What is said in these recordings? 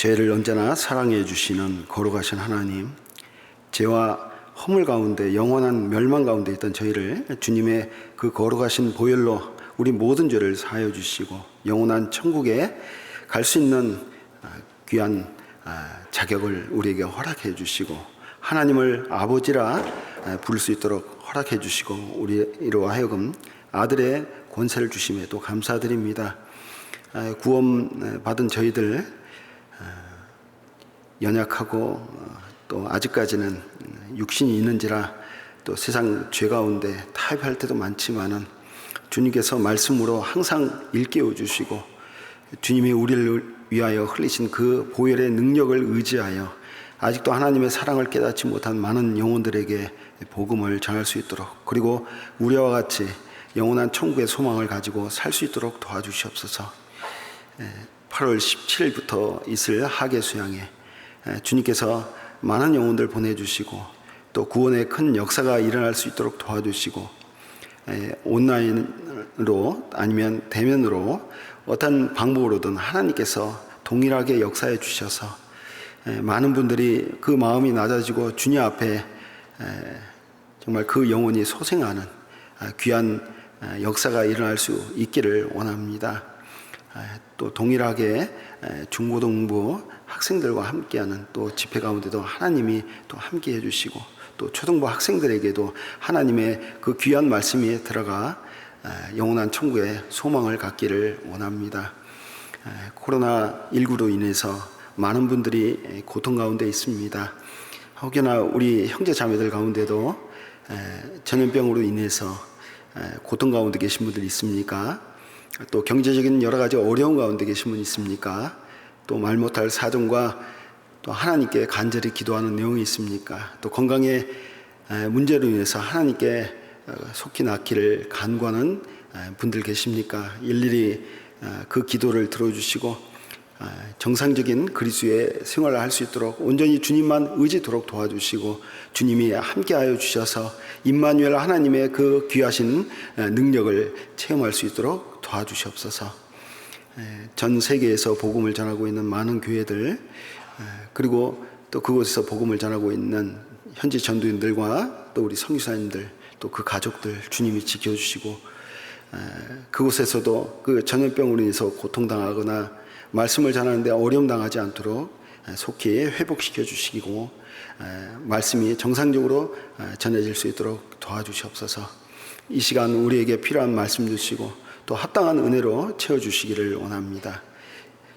죄를 언제나 사랑해 주시는 거룩하신 하나님, 죄와 허물 가운데 영원한 멸망 가운데 있던 저희를 주님의 그 거룩하신 보혈로 우리 모든 죄를 사하여 주시고 영원한 천국에 갈 수 있는 귀한 자격을 우리에게 허락해 주시고 하나님을 아버지라 부를 수 있도록 허락해 주시고 우리로 하여금 아들의 권세를 주심에 또 감사드립니다. 구원 받은 저희들 연약하고 또 아직까지는 육신이 있는지라 또 세상 죄 가운데 타협할 때도 많지만은 주님께서 말씀으로 항상 일깨워 주시고 주님이 우리를 위하여 흘리신 그 보혈의 능력을 의지하여 아직도 하나님의 사랑을 깨닫지 못한 많은 영혼들에게 복음을 전할 수 있도록, 그리고 우리와 같이 영원한 천국의 소망을 가지고 살 수 있도록 도와주시옵소서. 8월 17일부터 있을 하계 수양에 주님께서 많은 영혼들 보내주시고 또 구원의 큰 역사가 일어날 수 있도록 도와주시고 온라인으로 아니면 대면으로 어떤 방법으로든 하나님께서 동일하게 역사해 주셔서 많은 분들이 그 마음이 낮아지고 주님 앞에 정말 그 영혼이 소생하는 귀한 역사가 일어날 수 있기를 원합니다. 또 동일하게 중고등부 학생들과 함께하는 또 집회 가운데도 하나님이 또 함께해 주시고 또 초등부 학생들에게도 하나님의 그 귀한 말씀이 들어가 영원한 천국의 소망을 갖기를 원합니다. 코로나19로 인해서 많은 분들이 고통 가운데 있습니다. 혹여나 우리 형제 자매들 가운데도 전염병으로 인해서 고통 가운데 계신 분들이 있습니까? 또 경제적인 여러 가지 어려움 가운데 계신 분 있습니까? 또 말 못할 사정과 또 하나님께 간절히 기도하는 내용이 있습니까? 또 건강의 문제로 인해서 하나님께 속히 낫기를 간구하는 분들 계십니까? 일일이 그 기도를 들어주시고 정상적인 그리스도의 생활을 할 수 있도록 온전히 주님만 의지토록 도와주시고 주님이 함께하여 주셔서 임마누엘 하나님의 그 귀하신 능력을 체험할 수 있도록 도와주시옵소서. 전 세계에서 복음을 전하고 있는 많은 교회들, 그리고 또 그곳에서 복음을 전하고 있는 현지 전도인들과 또 우리 선교사님들, 또 그 가족들 주님이 지켜주시고 그곳에서도 그 전염병으로 인해서 고통당하거나 말씀을 전하는데 어려움 당하지 않도록 속히 회복시켜 주시고 말씀이 정상적으로 전해질 수 있도록 도와주시옵소서. 이 시간 우리에게 필요한 말씀 주시고 또 합당한 은혜로 채워주시기를 원합니다.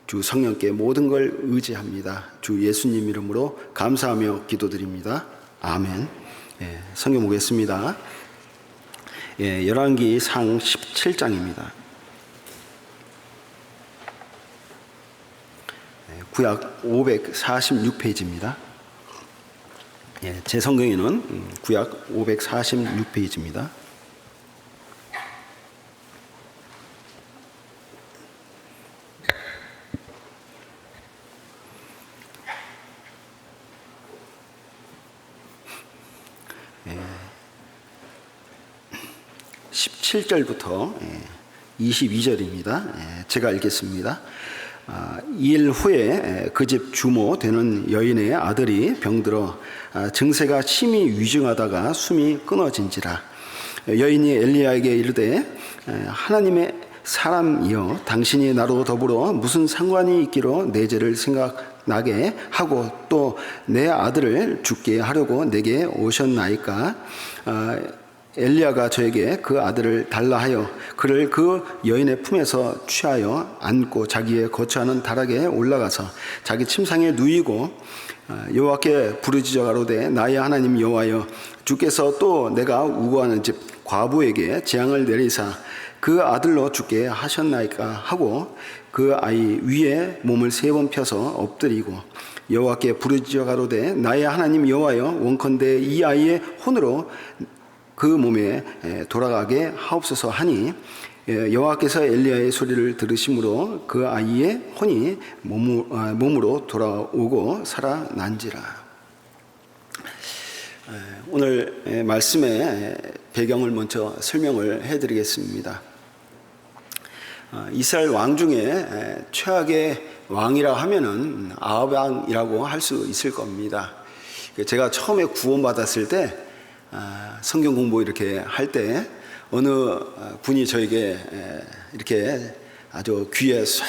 주 성령께 모든 걸 의지합니다. 주 예수님 이름으로 감사하며 기도드립니다. 아멘. 성경 보겠습니다. 열왕기상 17장입니다. 구약 546페이지입니다. 제 성경에는 구약 546페이지입니다. 예, 17절부터 22절입니다. 제가 읽겠습니다. 2일 후에 그 집 주모 되는 여인의 아들이 병들어 증세가 심히 위중하다가 숨이 끊어진지라. 여인이 엘리야에게 이르되 하나님의 사람이여 당신이 나로 더불어 무슨 상관이 있기로 내 죄를 생각나게 하고 또 내 아들을 죽게 하려고 내게 오셨나이까. 엘리야가 저에게 그 아들을 달라 하여 그를 그 여인의 품에서 취하여 안고 자기의 거처하는 다락에 올라가서 자기 침상에 누이고 여호와께 부르짖어 가로되 나의 하나님 여호와여 주께서 또 내가 우거하는 집 과부에게 재앙을 내리사 그 아들로 죽게 하셨나이까 하고 그 아이 위에 몸을 3번 펴서 엎드리고 여호와께 부르짖어 가로되 나의 하나님 여호와여 원컨대 이 아이의 혼으로 그 몸에 돌아가게 하옵소서 하니 여호와께서 엘리야의 소리를 들으심으로 그 아이의 혼이 몸으로 돌아오고 살아난지라. 오늘 말씀의 배경을 먼저 설명을 해드리겠습니다. 이스라엘 왕 중에 최악의 왕이라 하면은 아합 왕이라고 할 수 있을 겁니다. 제가 처음에 구원받았을 때 성경 공부 이렇게 할 때 어느 분이 저에게 이렇게 아주 귀에 쏙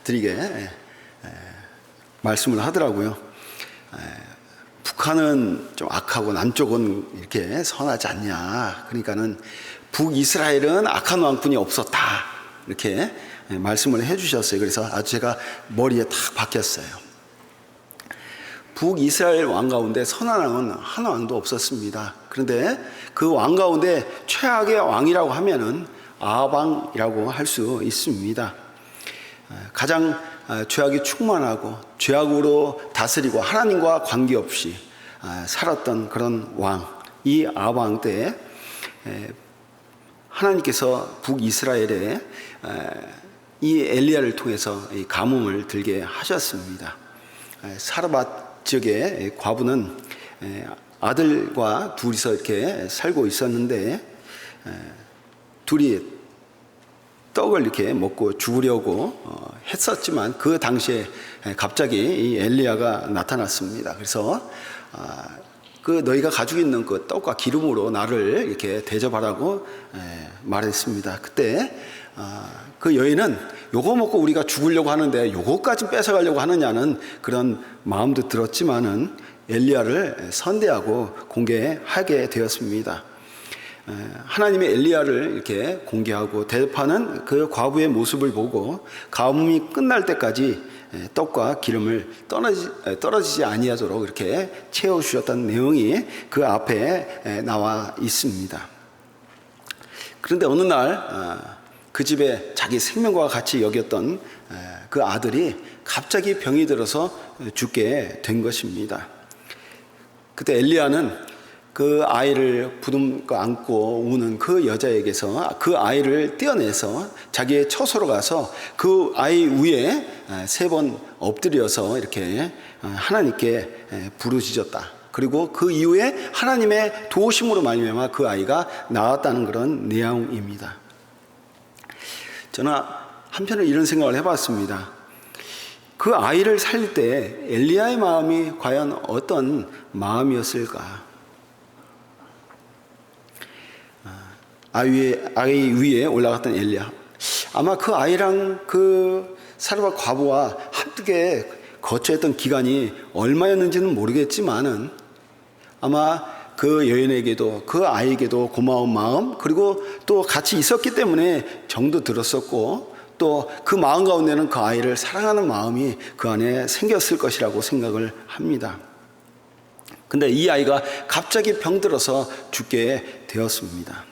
들이게 말씀을 하더라고요. 북한은 좀 악하고 남쪽은 이렇게 선하지 않냐. 그러니까는 북이스라엘은 악한 왕뿐이 없었다. 이렇게 말씀을 해주셨어요. 그래서 아주 제가 머리에 탁 박혔어요. 북이스라엘 왕 가운데 선한 왕은 한 왕도 없었습니다. 그런데 그 왕 가운데 최악의 왕이라고 하면은 아합 왕이라고 할 수 있습니다. 가장 죄악이 충만하고 죄악으로 다스리고 하나님과 관계없이 살았던 그런 왕, 이 아합 왕 때에 하나님께서 북이스라엘에 이 엘리야를 통해서 이 가뭄을 들게 하셨습니다. 사르밧 지역의 과부는 아들과 둘이서 이렇게 살고 있었는데 둘이 떡을 이렇게 먹고 죽으려고 했었지만 그 당시에 갑자기 이 엘리야가 나타났습니다. 그래서 그 너희가 가지고 있는 그 떡과 기름으로 나를 이렇게 대접하라고 말했습니다. 그때 그 여인은 요거 먹고 우리가 죽으려고 하는데 요거까지 뺏어가려고 하느냐는 그런 마음도 들었지만은 엘리야를 선대하고 공개하게 되었습니다. 하나님의 엘리야를 이렇게 공개하고 대접하는 그 과부의 모습을 보고 가뭄이 끝날 때까지 떡과 기름을 떨어지지 아니하도록 이렇게 채워주셨다는 내용이 그 앞에 나와 있습니다. 그런데 어느 날 그 집에 자기 생명과 같이 여겼던 그 아들이 갑자기 병이 들어서 죽게 된 것입니다. 그때 엘리야는 그 아이를 부둥켜 안고 우는 그 여자에게서 그 아이를 떼어내서 자기의 처소로 가서 그 아이 위에 3번 엎드려서 이렇게 하나님께 부르짖었다. 그리고 그 이후에 하나님의 도우심으로 말미암아 그 아이가 나았다는 그런 내용입니다. 저는 한편으로 이런 생각을 해봤습니다. 그 아이를 살릴 때 엘리야의 마음이 과연 어떤 마음이었을까? 아이 위에 올라갔던 엘리야. 아마 그 아이랑 그 사르밧 과부와 함께 거처했던 기간이 얼마였는지는 모르겠지만은 아마 그 여인에게도 그 아이에게도 고마운 마음, 그리고 또 같이 있었기 때문에 정도 들었었고 또 그 마음 가운데는 그 아이를 사랑하는 마음이 그 안에 생겼을 것이라고 생각을 합니다. 근데 이 아이가 갑자기 병들어서 죽게 되었습니다.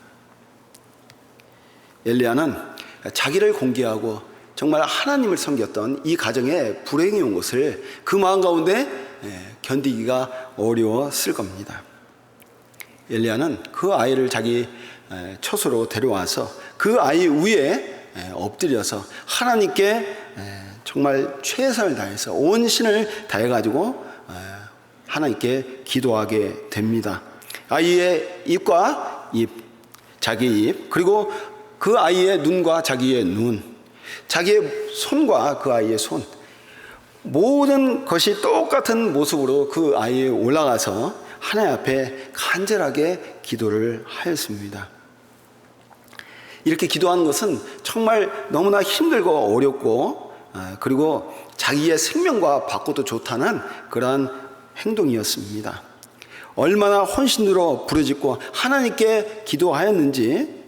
엘리야는 자기를 공개하고 정말 하나님을 섬겼던 이 가정에 불행이 온 것을 그 마음 가운데 견디기가 어려웠을 겁니다. 엘리야는 그 아이를 자기 처소로 데려와서 그 아이 위에 엎드려서 하나님께 정말 최선을 다해서 온 신을 다해가지고 하나님께 기도하게 됩니다. 아이의 입과 입, 자기의 입, 그리고 그 아이의 눈과 자기의 눈, 자기의 손과 그 아이의 손, 모든 것이 똑같은 모습으로 그 아이에 올라가서 하나님 앞에 간절하게 기도를 하였습니다. 이렇게 기도하는 것은 정말 너무나 힘들고 어렵고 그리고 자기의 생명과 바꿔도 좋다는 그러한 행동이었습니다. 얼마나 헌신으로 부르짖고 하나님께 기도하였는지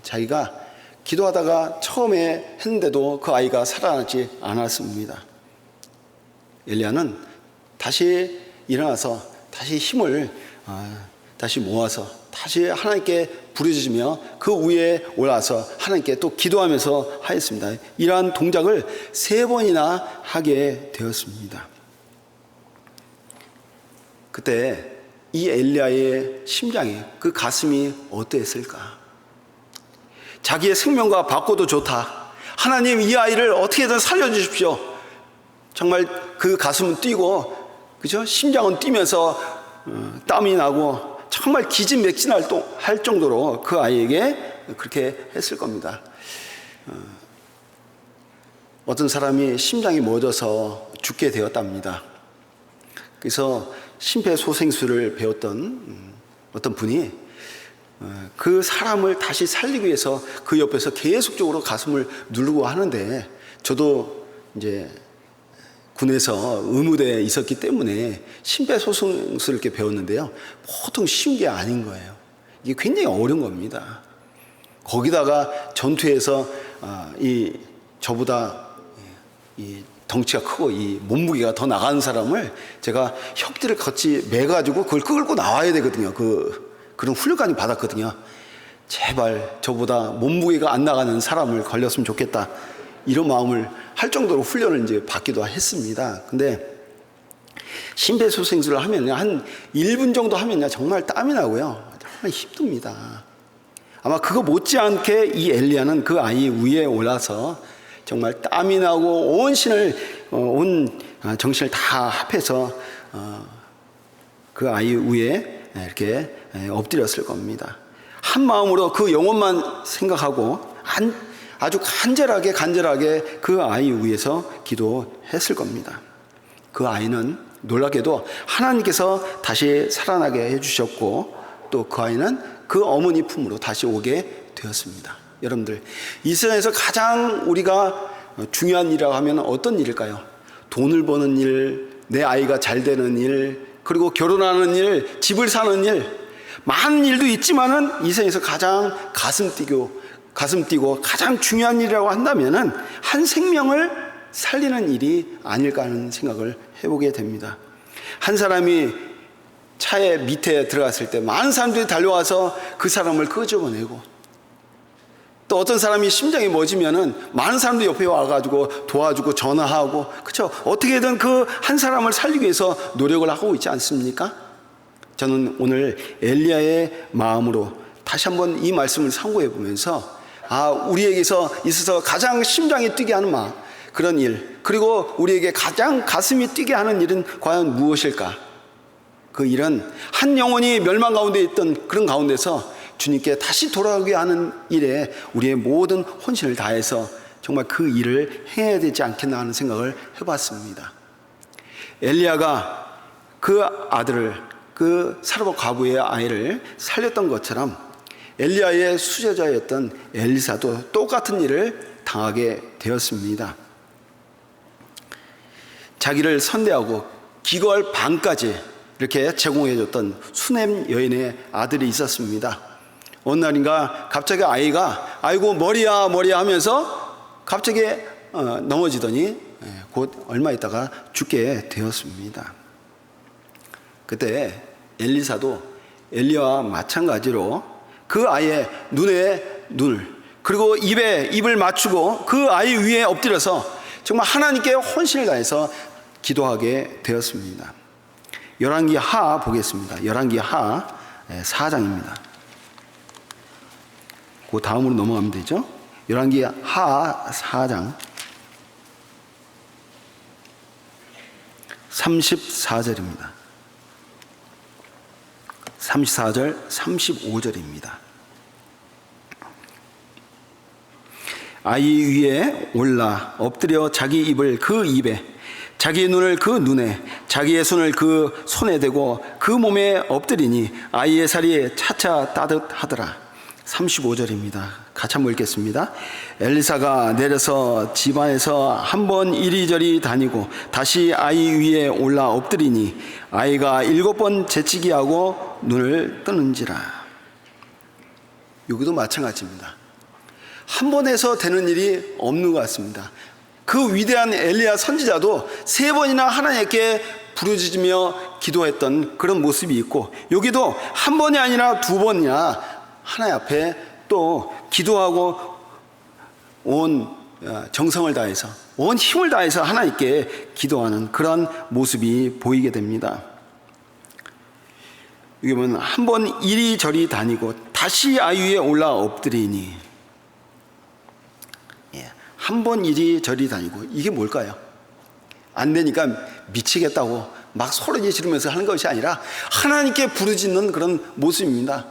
자기가 기도하다가 처음에 했는데도 그 아이가 살아나지 않았습니다. 엘리야는 다시 일어나서 다시 힘을 다시 모아서 다시 하나님께 부르짖으며 그 위에 올라서 하나님께 또 기도하면서 하였습니다. 이러한 동작을 3번이나 하게 되었습니다. 그때 이 엘리야의 심장이, 그 가슴이 어떠했을까? 자기의 생명과 바꿔도 좋다. 하나님, 이 아이를 어떻게든 살려주십시오. 정말 그 가슴은 뛰고, 그죠? 심장은 뛰면서 땀이 나고 정말 기진맥진할 정도로 그 아이에게 그렇게 했을 겁니다. 어떤 사람이 심장이 멎어서 죽게 되었답니다. 그래서 심폐소생술을 배웠던 어떤 분이 그 사람을 다시 살리기 위해서 그 옆에서 계속적으로 가슴을 누르고 하는데, 저도 이제 군에서 의무대에 있었기 때문에 심폐소생술을 이렇게 배웠는데요, 보통 쉬운 게 아닌 거예요. 이게 굉장히 어려운 겁니다. 거기다가 전투에서 저보다 이 덩치가 크고 이 몸무게가 더 나가는 사람을 제가 혁대를 같이 매가지고 그걸 끌고 나와야 되거든요. 그런 훈련까지 받았거든요. 제발 저보다 몸무게가 안 나가는 사람을 걸렸으면 좋겠다, 이런 마음을 할 정도로 훈련을 이제 받기도 했습니다. 근데 심폐소생술을 하면요, 한 1분 정도 하면요, 정말 땀이 나고요, 정말 힘듭니다. 아마 그거 못지않게 이 엘리야는 그 아이 위에 올라서 정말 땀이 나고 온 정신을 다 합해서 그 아이 위에 이렇게 엎드렸을 겁니다. 한 마음으로 그 영혼만 생각하고 아주 간절하게 그 아이 위에서 기도했을 겁니다. 그 아이는 놀랍게도 하나님께서 다시 살아나게 해주셨고, 또 그 아이는 그 어머니 품으로 다시 오게 되었습니다. 여러분들, 이 세상에서 가장 우리가 중요한 일이라고 하면 어떤 일일까요? 돈을 버는 일, 내 아이가 잘 되는 일, 그리고 결혼하는 일, 집을 사는 일, 많은 일도 있지만은 이 세상에서 가장 가슴 뛰고 가장 중요한 일이라고 한다면은 한 생명을 살리는 일이 아닐까 하는 생각을 해보게 됩니다. 한 사람이 차에 밑에 들어갔을 때 많은 사람들이 달려와서 그 사람을 끄집어내고, 또 어떤 사람이 심장이 멎으면은 많은 사람들이 옆에 와가지고 도와주고 전화하고, 그렇죠? 어떻게든 그 한 사람을 살리기 위해서 노력을 하고 있지 않습니까? 저는 오늘 엘리야의 마음으로 다시 한번 이 말씀을 상고해 보면서, 우리에게서 있어서 가장 심장이 뛰게 하는 마음, 그런 일, 그리고 우리에게 가장 가슴이 뛰게 하는 일은 과연 무엇일까? 그 일은 한 영혼이 멸망 가운데 있던 그런 가운데서 주님께 다시 돌아오게 하는 일에 우리의 모든 혼신을 다해서 정말 그 일을 해야 되지 않겠나 하는 생각을 해봤습니다. 엘리야가 그 아들을, 그 사르밧 과부의 아이를 살렸던 것처럼 엘리야의 수제자였던 엘리사도 똑같은 일을 당하게 되었습니다. 자기를 선대하고 기거할 방까지 이렇게 제공해줬던 수넴 여인의 아들이 있었습니다. 어느 날인가 갑자기 아이가 아이고 머리야 하면서 갑자기 넘어지더니 곧 얼마 있다가 죽게 되었습니다. 그때 엘리사도 엘리야와 마찬가지로 그 아이의 눈에 눈을, 그리고 입에 입을 맞추고 그 아이 위에 엎드려서 정말 하나님께 혼신을 다해서 기도하게 되었습니다. 열왕기 하 보겠습니다. 열왕기 하 4장입니다. 그 다음으로 넘어가면 되죠. 열왕기 하 4장 34절입니다. 34절 35절입니다. 아이 위에 올라 엎드려 자기 입을 그 입에, 자기의 눈을 그 눈에, 자기의 손을 그 손에 대고 그 몸에 엎드리니 아이의 살이 차차 따뜻하더라. 35절입니다. 같이 한번 읽겠습니다. 엘리사가 내려서 집안에서 한번 이리저리 다니고 다시 아이 위에 올라 엎드리니 아이가 7번 재치기 하고 눈을 뜨는지라. 여기도 마찬가지입니다. 한 번에서 되는 일이 없는 것 같습니다. 그 위대한 엘리야 선지자도 3번이나 하나님께 부르짖으며 기도했던 그런 모습이 있고, 여기도 한 번이 아니라 2번이나 하나님 앞에 또 기도하고 온 정성을 다해서, 온 힘을 다해서 하나님께 기도하는 그런 모습이 보이게 됩니다. 여기 보면 한 번 이리저리 다니고 다시 아이 위에 올라 엎드리니, 한 번 이리저리 다니고, 이게 뭘까요? 안 되니까 미치겠다고 막 소리 지르면서 하는 것이 아니라 하나님께 부르짖는 그런 모습입니다.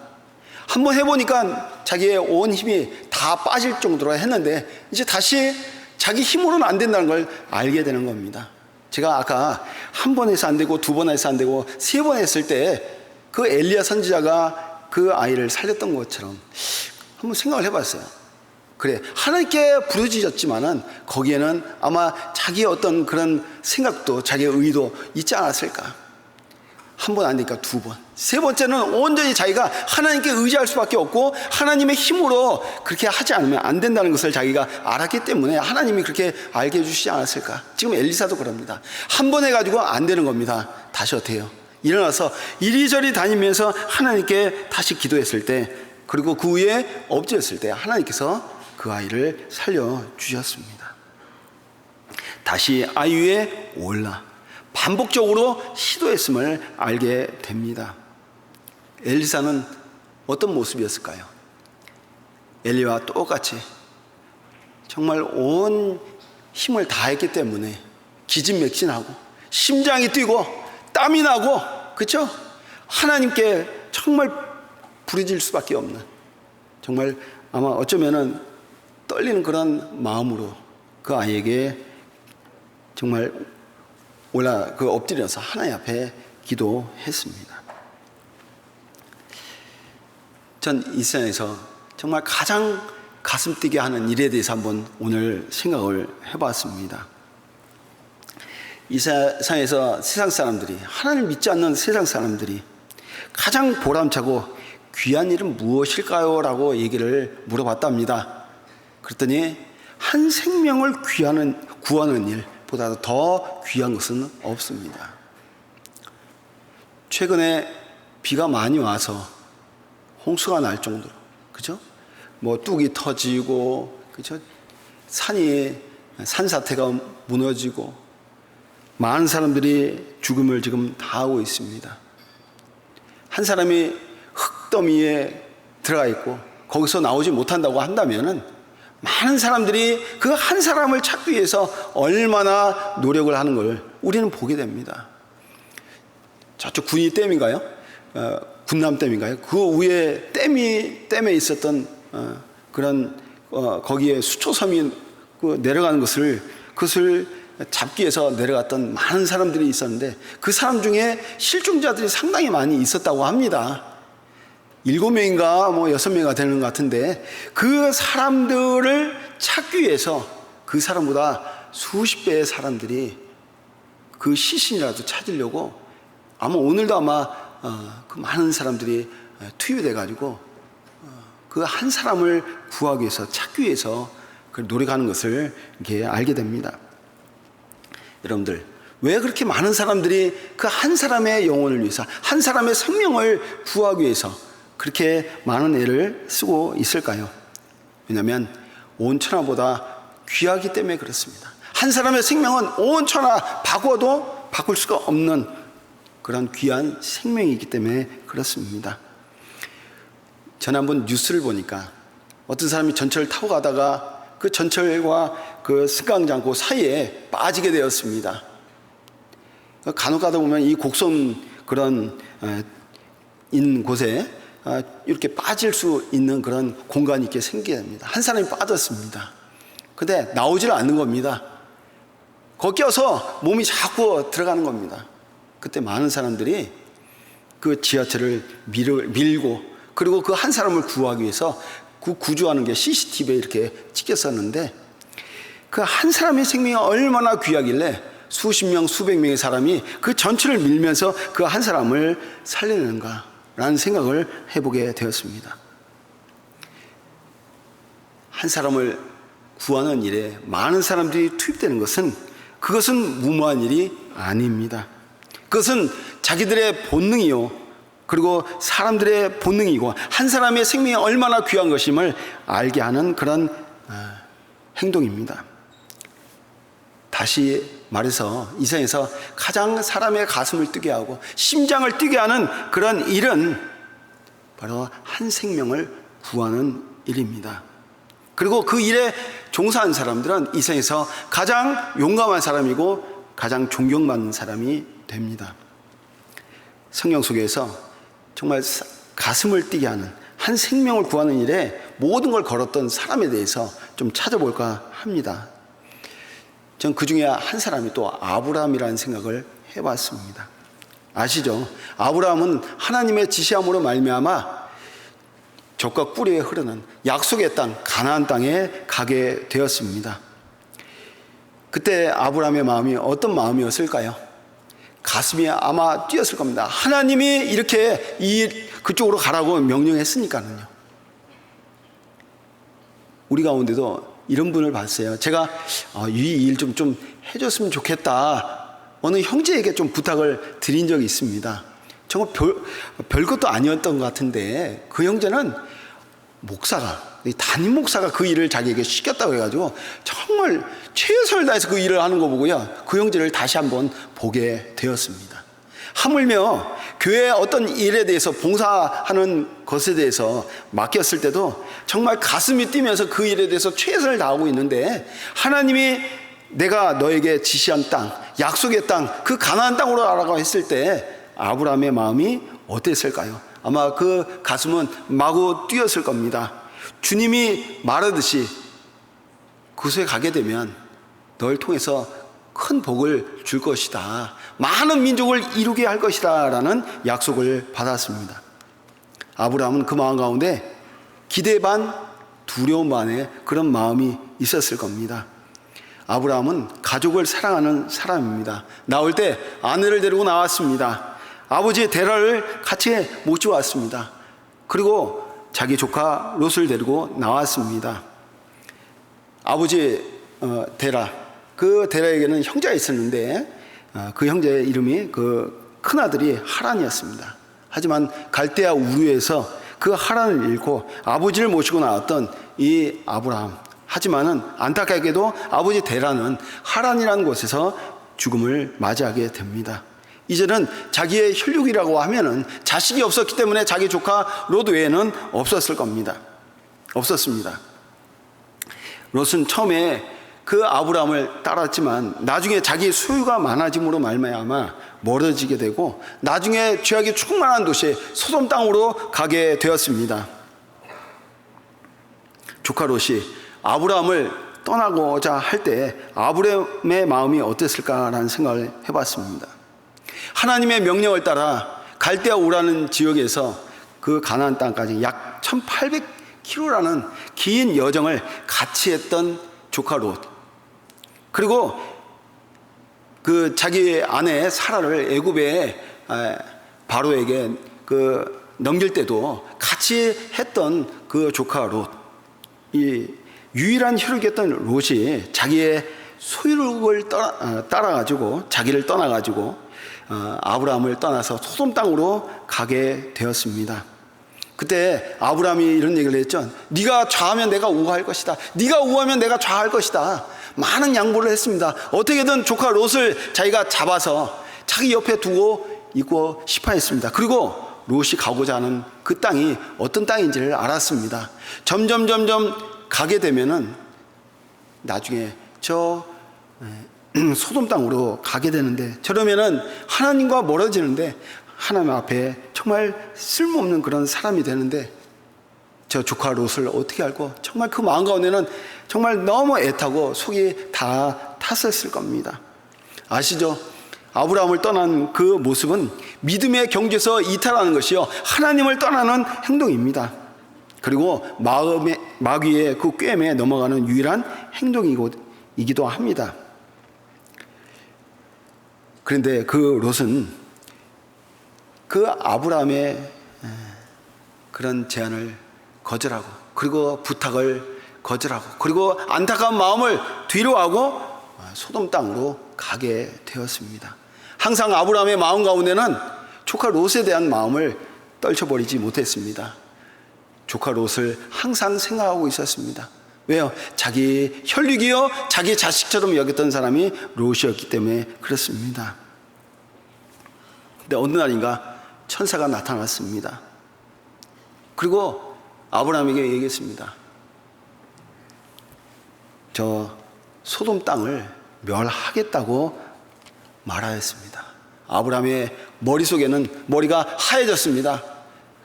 한번 해보니까 자기의 온 힘이 다 빠질 정도로 했는데 이제 다시 자기 힘으로는 안 된다는 걸 알게 되는 겁니다. 제가 아까 한 번 해서 안 되고 두 번 해서 안 되고 세 번 했을 때 그 엘리야 선지자가 그 아이를 살렸던 것처럼 한번 생각을 해봤어요. 그래, 하나님께 부르짖었지만은 거기에는 아마 자기의 어떤 그런 생각도 자기의 의도 있지 않았을까. 한 번 안 되니까 두 번, 세 번째는 온전히 자기가 하나님께 의지할 수밖에 없고 하나님의 힘으로 그렇게 하지 않으면 안 된다는 것을 자기가 알았기 때문에 하나님이 그렇게 알게 해주시지 않았을까. 지금 엘리사도 그럽니다. 한 번 해가지고 안 되는 겁니다. 다시 어떻게 해요? 일어나서 이리저리 다니면서 하나님께 다시 기도했을 때, 그리고 그 위에 엎드렸을 때 하나님께서 그 아이를 살려주셨습니다. 다시 아이 위에 올라 반복적으로 시도했음을 알게 됩니다. 엘리사는 어떤 모습이었을까요? 엘리야와 똑같이 정말 온 힘을 다했기 때문에 기진맥진하고 심장이 뛰고 땀이 나고, 그렇죠? 하나님께 정말 부르짖을 수밖에 없는, 정말 아마 어쩌면은 떨리는 그런 마음으로 그 아이에게 정말 엎드려서 하나님 앞에 기도했습니다. 전 이 세상에서 정말 가장 가슴 뛰게 하는 일에 대해서 한번 오늘 생각을 해봤습니다. 이 세상에서 세상 사람들이, 하나님을 믿지 않는 세상 사람들이 가장 보람차고 귀한 일은 무엇일까요? 라고 얘기를 물어봤답니다. 그랬더니 한 생명을 구하는 일보다 더 귀한 것은 없습니다. 최근에 비가 많이 와서 홍수가 날 정도로, 그죠? 뭐 뚝이 터지고, 그죠? 산사태가 무너지고 많은 사람들이 죽음을 지금 당하고 있습니다. 한 사람이 흙더미에 들어가 있고 거기서 나오지 못한다고 한다면은 많은 사람들이 그 한 사람을 찾기 위해서 얼마나 노력을 하는 걸 우리는 보게 됩니다. 저쪽 군이 댐인가요? 군남댐인가요? 그 위에 댐에 있었던 거기에 수초섬이 내려가는 그것을 잡기 위해서 내려갔던 많은 사람들이 있었는데 그 사람 중에 실종자들이 상당히 많이 있었다고 합니다. 7명인가 6명이 되는 것 같은데, 그 사람들을 찾기 위해서 그 사람보다 수십 배의 사람들이 그 시신이라도 찾으려고 아마 오늘도 그 많은 사람들이 투입이 돼가지고 그 한 사람을 구하기 위해서, 찾기 위해서 노력하는 것을 이렇게 알게 됩니다. 여러분들, 왜 그렇게 많은 사람들이 그 한 사람의 영혼을 위해서, 한 사람의 생명을 구하기 위해서 그렇게 많은 애를 쓰고 있을까요? 왜냐하면 온 천하보다 귀하기 때문에 그렇습니다. 한 사람의 생명은 온 천하 바꿔도 바꿀 수가 없는 그런 귀한 생명이기 때문에 그렇습니다. 전에 한번 뉴스를 보니까 어떤 사람이 전철을 타고 가다가 그 전철과 그 승강장 사이에 빠지게 되었습니다. 간혹 가다 보면 이 곡선 인 곳에 이렇게 빠질 수 있는 그런 공간이 이렇게 생기게 됩니다. 한 사람이 빠졌습니다. 근데 나오질 않는 겁니다. 거기 껴서 몸이 자꾸 들어가는 겁니다. 그때 많은 사람들이 그 지하철을 밀고, 그리고 그 한 사람을 구하기 위해서 그 구조하는 게 CCTV에 이렇게 찍혔었는데, 그 한 사람의 생명이 얼마나 귀하길래 수십 명, 수백 명의 사람이 그 전체를 밀면서 그 한 사람을 살리는가라는 생각을 해보게 되었습니다. 한 사람을 구하는 일에 많은 사람들이 투입되는 것은, 그것은 무모한 일이 아닙니다. 그것은 자기들의 본능이요, 그리고 사람들의 본능이고 한 사람의 생명이 얼마나 귀한 것임을 알게 하는 그런 행동입니다. 다시 말해서 이 세상에서 가장 사람의 가슴을 뛰게 하고 심장을 뛰게 하는 그런 일은 바로 한 생명을 구하는 일입니다. 그리고 그 일에 종사한 사람들은 이 세상에서 가장 용감한 사람이고 가장 존경받는 사람이 됩니다. 성경 속에서 정말 가슴을 뛰게 하는 한 생명을 구하는 일에 모든 걸 걸었던 사람에 대해서 좀 찾아볼까 합니다. 전 그 중에 한 사람이 또 아브라함이라는 생각을 해봤습니다. 아시죠? 아브라함은 하나님의 지시함으로 말미암아 젖과 꿀이 흐르는 약속의 땅 가나안 땅에 가게 되었습니다. 그때 아브라함의 마음이 어떤 마음이었을까요? 가슴이 아마 뛰었을 겁니다. 하나님이 이렇게 그쪽으로 가라고 명령했으니까는요. 우리 가운데도 이런 분을 봤어요. 제가 이 일 좀 해줬으면 좋겠다. 어느 형제에게 좀 부탁을 드린 적이 있습니다. 정말 별것도 아니었던 것 같은데 그 형제는 담임 목사가 그 일을 자기에게 시켰다고 해가지고 정말 최선을 다해서 그 일을 하는 거 보고요. 그 형제를 다시 한번 보게 되었습니다. 하물며 교회의 어떤 일에 대해서 봉사하는 것에 대해서 맡겼을 때도 정말 가슴이 뛰면서 그 일에 대해서 최선을 다하고 있는데 하나님이 내가 너에게 지시한 땅, 약속의 땅, 그 가나안 땅으로 가라고 했을 때 아브라함의 마음이 어땠을까요? 아마 그 가슴은 마구 뛰었을 겁니다. 주님이 말하듯이 그곳에 가게 되면 널 통해서 큰 복을 줄 것이다. 많은 민족을 이루게 할 것이다 라는 약속을 받았습니다. 아브라함은 그 마음 가운데 기대 반 두려움 반의 그런 마음이 있었을 겁니다. 아브라함은 가족을 사랑하는 사람입니다. 나올 때 아내를 데리고 나왔습니다. 아버지의 데라를 같이 모셔왔습니다. 그리고 자기 조카 롯을 데리고 나왔습니다. 아버지 데라, 그 데라에게는 형제가 있었는데 그 형제의 이름이 그 큰아들이 하란이었습니다. 하지만 갈대아 우르에서 그 하란을 잃고 아버지를 모시고 나왔던 이 아브라함, 하지만은 안타깝게도 아버지 데라는 하란이라는 곳에서 죽음을 맞이하게 됩니다. 이제는 자기의 혈육이라고 하면은 자식이 없었기 때문에 자기 조카 롯 외에는 없었습니다. 롯은 처음에 그 아브라함을 따랐지만 나중에 자기 소유가 많아짐으로 말미암아 멀어지게 되고 나중에 죄악이 충만한 도시 소돔 땅으로 가게 되었습니다. 조카 롯이 아브라함을 떠나고자 할 때 아브라함의 마음이 어땠을까라는 생각을 해봤습니다. 하나님의 명령을 따라 갈대아 우라는 지역에서 그 가나안 땅까지 약 1800km라는 긴 여정을 같이 했던 조카 롯, 그리고 그 자기 아내 사라를 애굽의 바로에게 넘길 때도 같이 했던 그 조카 롯, 이 유일한 혈육이었던 롯이 자기의 소유를 따라가지고 자기를 떠나가지고 아브라함을 떠나서 소돔 땅으로 가게 되었습니다. 그때 아브라함이 이런 얘기를 했죠. 네가 좌하면 내가 우할 것이다. 네가 우하면 내가 좌할 것이다. 많은 양보를 했습니다. 어떻게든 조카 롯을 자기가 잡아서 자기 옆에 두고 있고 싶어 했습니다. 그리고 롯이 가고자 하는 그 땅이 어떤 땅인지를 알았습니다. 점점 가게 되면은 나중에 소돔 땅으로 가게 되는데, 저러면은 하나님과 멀어지는데 하나님 앞에 정말 쓸모없는 그런 사람이 되는데, 저 조카 롯을 어떻게 알고 정말 그 마음 가운데는 정말 너무 애타고 속이 다 탔었을 겁니다. 아시죠? 아브라함을 떠난 그 모습은 믿음의 경주에서 이탈하는 것이요, 하나님을 떠나는 행동입니다. 그리고 마귀의 그 꿰매에 넘어가는 유일한 행동이기도 합니다. 그런데 그 롯은 그 아브라함의 그런 제안을 거절하고, 그리고 부탁을 거절하고, 그리고 안타까운 마음을 뒤로하고 소돔 땅으로 가게 되었습니다. 항상 아브라함의 마음 가운데는 조카 롯에 대한 마음을 떨쳐버리지 못했습니다. 조카 롯을 항상 생각하고 있었습니다. 왜요? 자기 혈육이요, 자기 자식처럼 여겼던 사람이 롯이었기 때문에 그렇습니다. 근데 어느 날인가 천사가 나타났습니다. 그리고 아브라함에게 얘기했습니다. 저 소돔 땅을 멸하겠다고 말하였습니다. 아브라함의 머릿속에는 머리가 하얘졌습니다.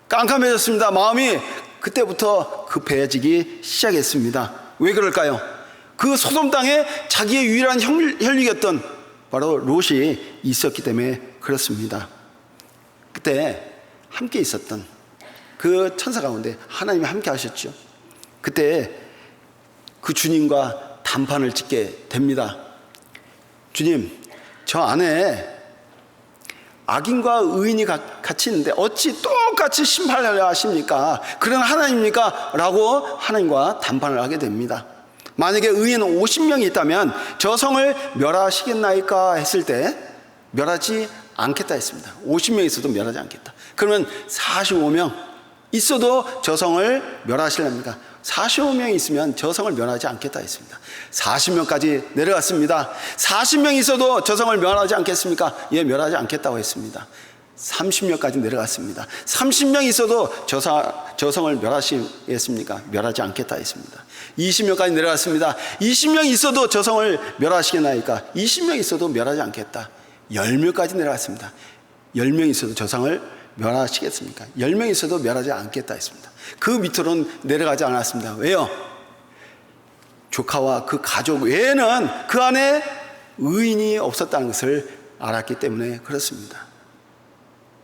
깜깜해졌습니다. 마음이 그때부터 급해지기 시작했습니다. 왜 그럴까요? 그 소돔 땅에 자기의 유일한 혈육이었던 바로 롯이 있었기 때문에 그렇습니다. 그때 함께 있었던 그 천사 가운데 하나님이 함께 하셨죠. 그때 그 주님과 단판을 짓게 됩니다. 주님, 저 안에 악인과 의인이 같이 있는데 어찌 똑같이 심판하려 하십니까? 그런 하나님입니까? 라고 하나님과 단판을 하게 됩니다. 만약에 의인 50명이 있다면 저 성을 멸하시겠나이까 했을 때 멸하지 않겠다 했습니다. 50명 있어도 멸하지 않겠다. 그러면 45명 있어도 저 성을 멸하시렵니까? 45명 있으면 저 성을 멸하지 않겠다 했습니다. 40명까지 내려갔습니다. 40명 있어도 저 성을 멸하지 않겠습니까? 예, 멸하지 않겠다고 했습니다. 30명까지 내려갔습니다. 30명 있어도 저 성을 멸하시겠습니까? 멸하지 않겠다 했습니다. 20명까지 내려갔습니다. 20명 있어도 저 성을 멸하시겠나이까? 20명 있어도 멸하지 않겠다. 10명까지 내려갔습니다. 10명 있어도 저 성을 멸하시겠습니까? 10명 있어도 멸하지 않겠다 했습니다. 그 밑으로는 내려가지 않았습니다. 왜요? 조카와 그 가족 외에는 그 안에 의인이 없었다는 것을 알았기 때문에 그렇습니다.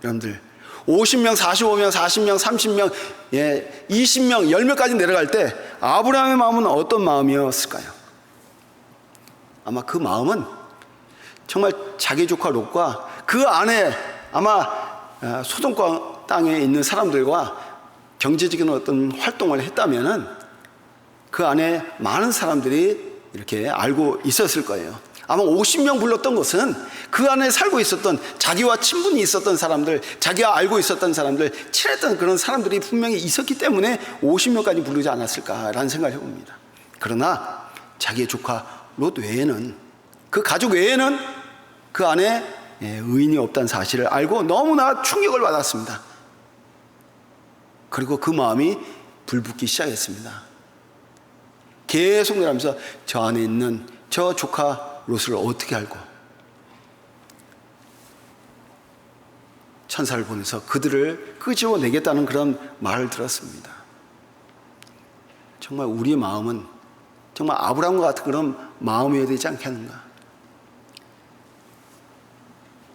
여러분들 50명, 45명, 40명, 30명, 20명, 10명까지 내려갈 때 아브라함의 마음은 어떤 마음이었을까요? 아마 그 마음은 정말 자기 조카 롯과 그 안에 아마 소돔 땅에 있는 사람들과 경제적인 어떤 활동을 했다면은 그 안에 많은 사람들이 이렇게 알고 있었을 거예요. 아마 50명 불렀던 것은 그 안에 살고 있었던 자기와 친분이 있었던 사람들, 자기가 알고 있었던 사람들, 친했던 그런 사람들이 분명히 있었기 때문에 50명까지 부르지 않았을까라는 생각을 해봅니다. 그러나 자기의 조카 롯 외에는, 그 가족 외에는 그 안에 의인이 없다는 사실을 알고 너무나 충격을 받았습니다. 그리고 그 마음이 불붙기 시작했습니다. 계속 내려가면서 저 안에 있는 저 조카 롯을 어떻게 알고 천사를 보내서 그들을 끄집어내겠다는 그런 말을 들었습니다. 정말 우리의 마음은 정말 아브라함과 같은 그런 마음이어야 되지 않겠는가?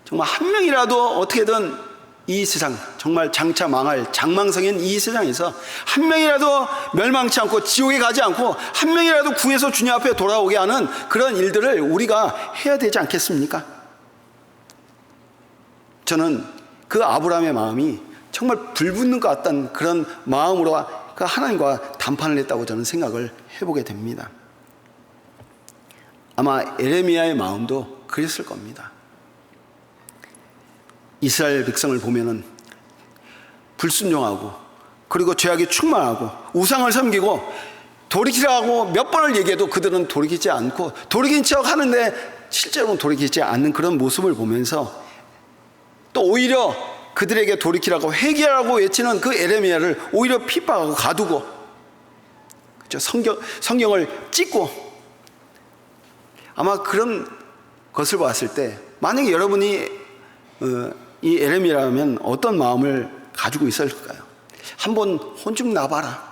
정말 한 명이라도 어떻게든 이 세상, 정말 장차 망할 장망성인 이 세상에서 한 명이라도 멸망치 않고 지옥에 가지 않고 한 명이라도 구해서 주님 앞에 돌아오게 하는 그런 일들을 우리가 해야 되지 않겠습니까? 저는 그 아브라함의 마음이 정말 불붙는 것 같다는 그런 마음으로 그 하나님과 담판을 했다고 저는 생각을 해보게 됩니다. 아마 에레미야의 마음도 그랬을 겁니다. 이스라엘 백성을 보면은 불순종하고 그리고 죄악에 충만하고 우상을 섬기고 돌이키라고 몇 번을 얘기해도 그들은 돌이키지 않고 돌이킨 척 하는데 실제로는 돌이키지 않는 그런 모습을 보면서 또 오히려 그들에게 돌이키라고 회개하라고 외치는 그 에레미야를 오히려 핍박하고 가두고 그렇죠? 성경을 찢고 아마 그런 것을 봤을 때 만약에 여러분이 이 에레미야라면 어떤 마음을 가지고 있을까요? 한번 혼 좀 나봐라.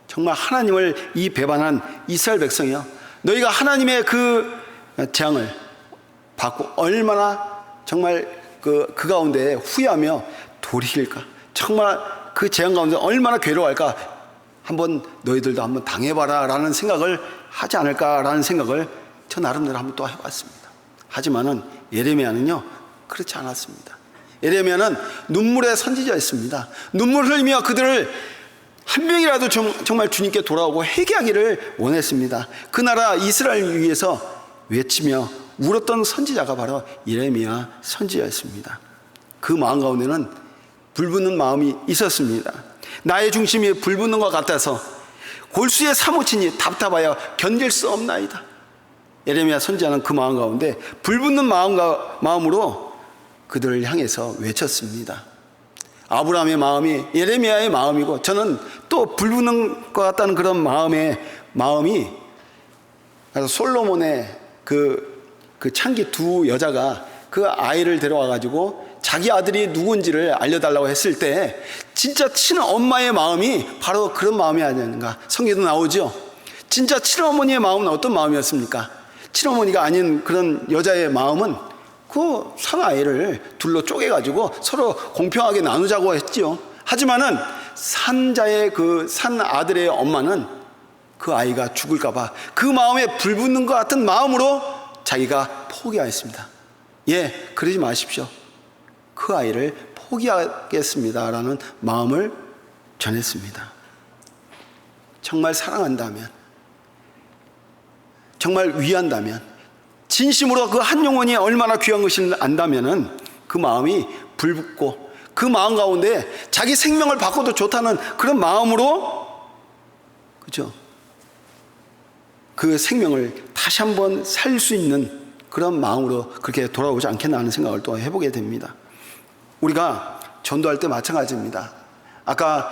정말 하나님을 이 배반한 이스라엘 백성이요, 너희가 하나님의 그 재앙을 받고 얼마나 정말 그 가운데 후회하며 돌이킬까? 정말 그 재앙 가운데 얼마나 괴로워할까? 한번 너희들도 한번 당해봐라 라는 생각을 하지 않을까라는 생각을 저 나름대로 한번 또 해봤습니다. 하지만은 에레미야는요 그렇지 않았습니다. 에레미야는 눈물의 선지자였습니다. 눈물을 흘리며 그들을 한 명이라도 정말 주님께 돌아오고 회개하기를 원했습니다. 그 나라 이스라엘을 위해서 외치며 울었던 선지자가 바로 에레미야 선지자였습니다. 그 마음 가운데는 불붙는 마음이 있었습니다. 나의 중심이 불붙는 것 같아서 골수에 사무치니 답답하여 견딜 수 없나이다. 에레미야 선지자는 그 마음 가운데 불붙는 마음으로 그들을 향해서 외쳤습니다. 아브라함의 마음이 에레미야의 마음이고 저는 또 불붙는 것 같다는 그런 마음이 솔로몬의 그 창기 두 여자가 그 아이를 데려와 가지고 자기 아들이 누군지를 알려달라고 했을 때 진짜 친엄마의 마음이 바로 그런 마음이 아닌가. 성경에도 나오죠. 진짜 친어머니의 마음은 어떤 마음이었습니까? 친어머니가 아닌 그런 여자의 마음은 그 산아이를 둘로 쪼개가지고 서로 공평하게 나누자고 했지요. 하지만은 산자의 그 산 아들의 엄마는 그 아이가 죽을까봐 그 마음에 불붙는 것 같은 마음으로 자기가 포기하였습니다. 예, 그러지 마십시오. 그 아이를 포기하겠습니다라는 마음을 전했습니다. 정말 사랑한다면, 정말 위한다면, 진심으로 그 한 영혼이 얼마나 귀한 것을 안다면은 그 마음이 불붙고 그 마음 가운데 자기 생명을 바꿔도 좋다는 그런 마음으로, 그죠? 그 생명을 다시 한번 살 수 있는 그런 마음으로 그렇게 돌아오지 않겠나 하는 생각을 또 해보게 됩니다. 우리가 전도할 때 마찬가지입니다. 아까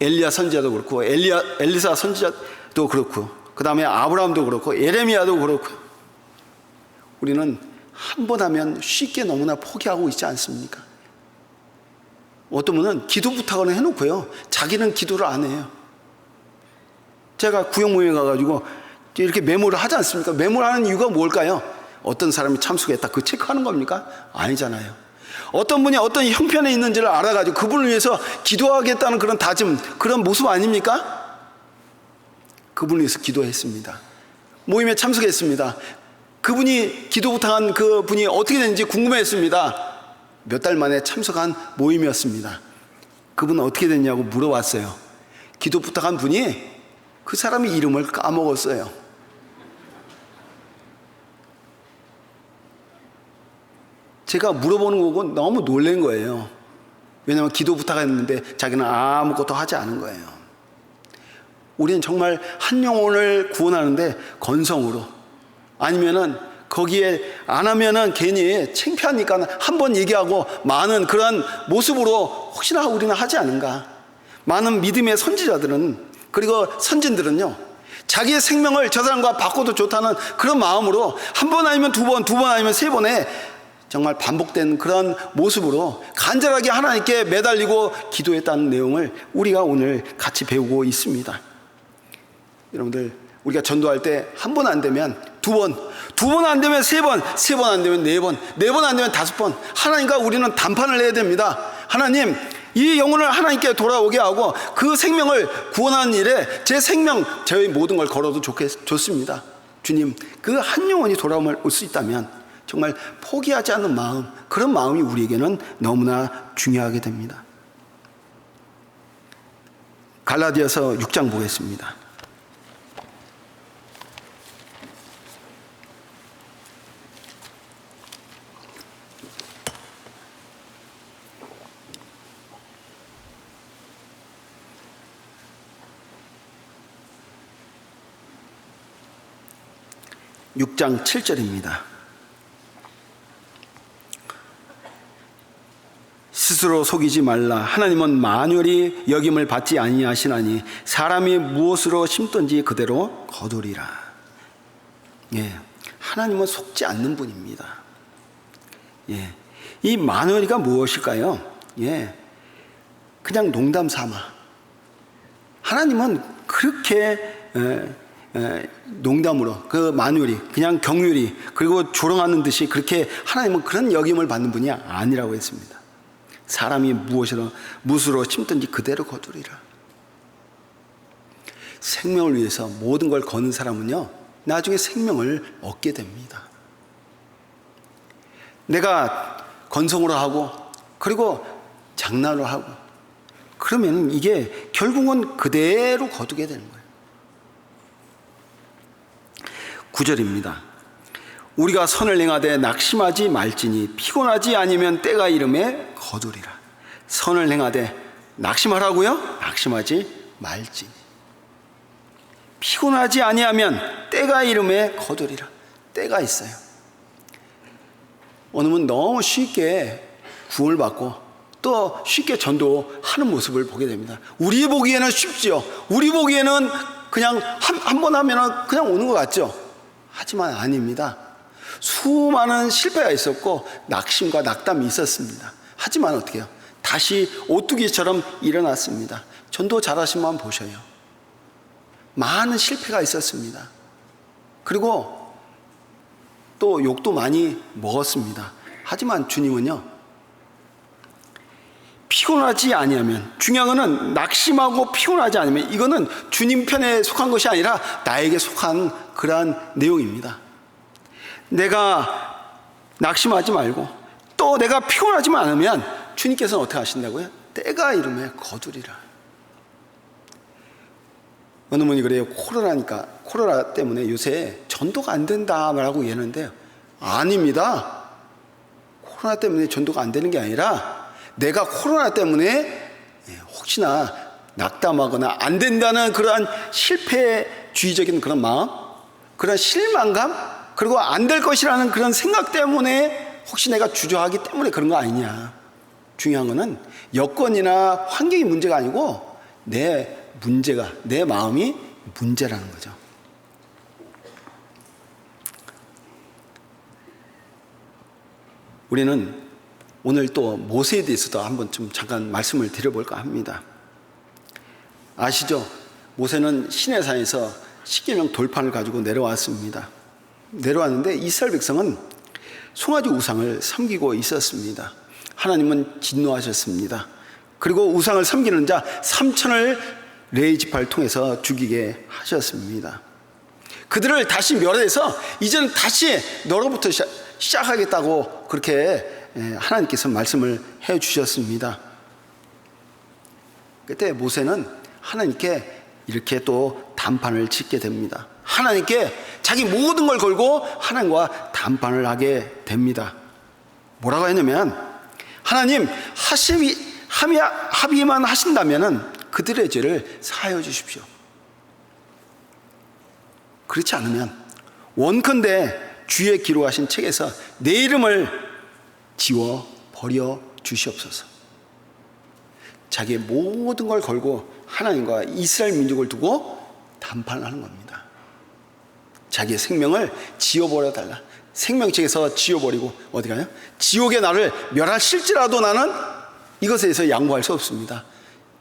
엘리야 선지자도 그렇고 엘리사 선지자도 그렇고 그 다음에 아브라함도 그렇고 예레미야도 그렇고 우리는 한 번 하면 쉽게 너무나 포기하고 있지 않습니까? 어떤 분은 기도 부탁을 해놓고요, 자기는 기도를 안 해요. 제가 구역 모임에 가가지고 이렇게 메모를 하지 않습니까? 메모를 하는 이유가 뭘까요? 어떤 사람이 참석했다, 그 체크하는 겁니까? 아니잖아요. 어떤 분이 어떤 형편에 있는지를 알아가지고 그분을 위해서 기도하겠다는 그런 다짐, 그런 모습 아닙니까? 그분을 위해서 기도했습니다. 모임에 참석했습니다. 그분이 기도 부탁한 그 분이 어떻게 됐는지 궁금했습니다. 몇 달 만에 참석한 모임이었습니다. 그분은 어떻게 됐냐고 물어봤어요. 기도 부탁한 분이 그 사람의 이름을 까먹었어요. 제가 물어보는 거고 너무 놀란 거예요. 왜냐하면 기도 부탁했는데 자기는 아무것도 하지 않은 거예요. 우리는 정말 한 영혼을 구원하는데 건성으로, 아니면은 거기에 안 하면은 괜히 창피하니까 한 번 얘기하고 많은 그런 모습으로 혹시나 우리는 하지 않은가. 많은 믿음의 선지자들은, 그리고 선진들은요, 자기의 생명을 저 사람과 바꿔도 좋다는 그런 마음으로 한 번 아니면 두 번, 두 번 아니면 세 번에 정말 반복된 그런 모습으로 간절하게 하나님께 매달리고 기도했다는 내용을 우리가 오늘 같이 배우고 있습니다. 여러분들, 우리가 전도할 때 한 번 안 되면 두 번, 두 번 안 되면 세 번, 세 번 안 되면 네 번, 네 번 안 되면 다섯 번, 하나님과 우리는 담판을 해야 됩니다. 하나님, 이 영혼을 하나님께 돌아오게 하고 그 생명을 구원하는 일에 제 생명, 저의 모든 걸 걸어도 좋습니다. 주님, 그 한 영혼이 돌아올 수 있다면 정말 포기하지 않는 마음, 그런 마음이 우리에게는 너무나 중요하게 됩니다. 갈라디아서 6장 보겠습니다. 육 장 7절입니다. 스스로 속이지 말라. 하나님은 만yor이 여김을 받지 아니하시나니 사람이 무엇으로 심든지 그대로 거두리라. 예, 하나님은 속지 않는 분입니다. 예, 이 만yor이가 무엇일까요? 예, 그냥 농담 삼아. 하나님은 그렇게 농담으로 그 만유리, 그냥 경유리, 그리고 조롱하는 듯이 그렇게 하나님은 그런 여김을 받는 분이 아니라고 했습니다. 사람이 무엇으로 심든지 그대로 거두리라. 생명을 위해서 모든 걸 거는 사람은요, 나중에 생명을 얻게 됩니다. 내가 건성으로 하고 그리고 장난으로 하고 그러면 이게 결국은 그대로 거두게 되는 거예요. 9절입니다. 우리가 선을 행하되 낙심하지 말지니 피곤하지 아니면 때가 이름에 거두리라. 선을 행하되 낙심하라고요? 낙심하지 말지니 피곤하지 아니하면 때가 이름에 거두리라. 때가 있어요. 어느 분 너무 쉽게 구원을 받고 또 쉽게 전도하는 모습을 보게 됩니다. 우리 보기에는 쉽지요. 우리 보기에는 그냥 한 번 하면 그냥 오는 것 같죠. 하지만 아닙니다. 수많은 실패가 있었고 낙심과 낙담이 있었습니다. 하지만 어떻게 해요? 다시 오뚜기처럼 일어났습니다. 전도 잘하신 분 보셔요. 많은 실패가 있었습니다. 그리고 또 욕도 많이 먹었습니다. 하지만 주님은요, 피곤하지 아니하면, 중요한 것은 낙심하고 피곤하지 않으면, 이거는 주님 편에 속한 것이 아니라 나에게 속한 그러한 내용입니다. 내가 낙심하지 말고 또 내가 피곤하지만 않으면 주님께서는 어떻게 하신다고요? 때가 이르면 거두리라. 어느 분이 그래요. 코로나 때문에 요새 전도가 안 된다 말하고 얘기하는데요, 아닙니다. 코로나 때문에 전도가 안 되는 게 아니라 내가 코로나 때문에 혹시나 낙담하거나 안 된다는 그러한 실패주의적인 그런 마음, 그런 실망감, 그리고 안 될 것이라는 그런 생각 때문에 혹시 내가 주저하기 때문에 그런 거 아니냐. 중요한 거는 여건이나 환경이 문제가 아니고 내 마음이 문제라는 거죠. 우리는 오늘 또 모세에 대해서도 한번 좀 잠깐 말씀을 드려볼까 합니다. 아시죠? 모세는 시내산에서 십계명 돌판을 가지고 내려왔습니다. 내려왔는데 이스라엘 백성은 송아지 우상을 섬기고 있었습니다. 하나님은 진노하셨습니다. 그리고 우상을 섬기는 자 3천을 레위 지파를 통해서 죽이게 하셨습니다. 그들을 다시 멸해서 이제는 다시 너로부터 시작하겠다고 그렇게 하나님께서 말씀을 해 주셨습니다. 그때 모세는 하나님께 이렇게 또 단판을 짓게 됩니다. 하나님께 자기 모든 걸 걸고 하나님과 단판을 하게 됩니다. 뭐라고 했냐면, 하나님 합의만 하신다면 그들의 죄를 사하여 주십시오. 그렇지 않으면 원컨대 주의 기록하신 책에서 내 이름을 지워 버려 주시옵소서. 자기의 모든 걸 걸고 하나님과 이스라엘 민족을 두고 단판하는 겁니다. 자기의 생명을 지워버려 달라. 생명책에서 지워버리고 어디 가요? 지옥에 나를 멸하실지라도 나는 이것에 대해서 양보할 수 없습니다.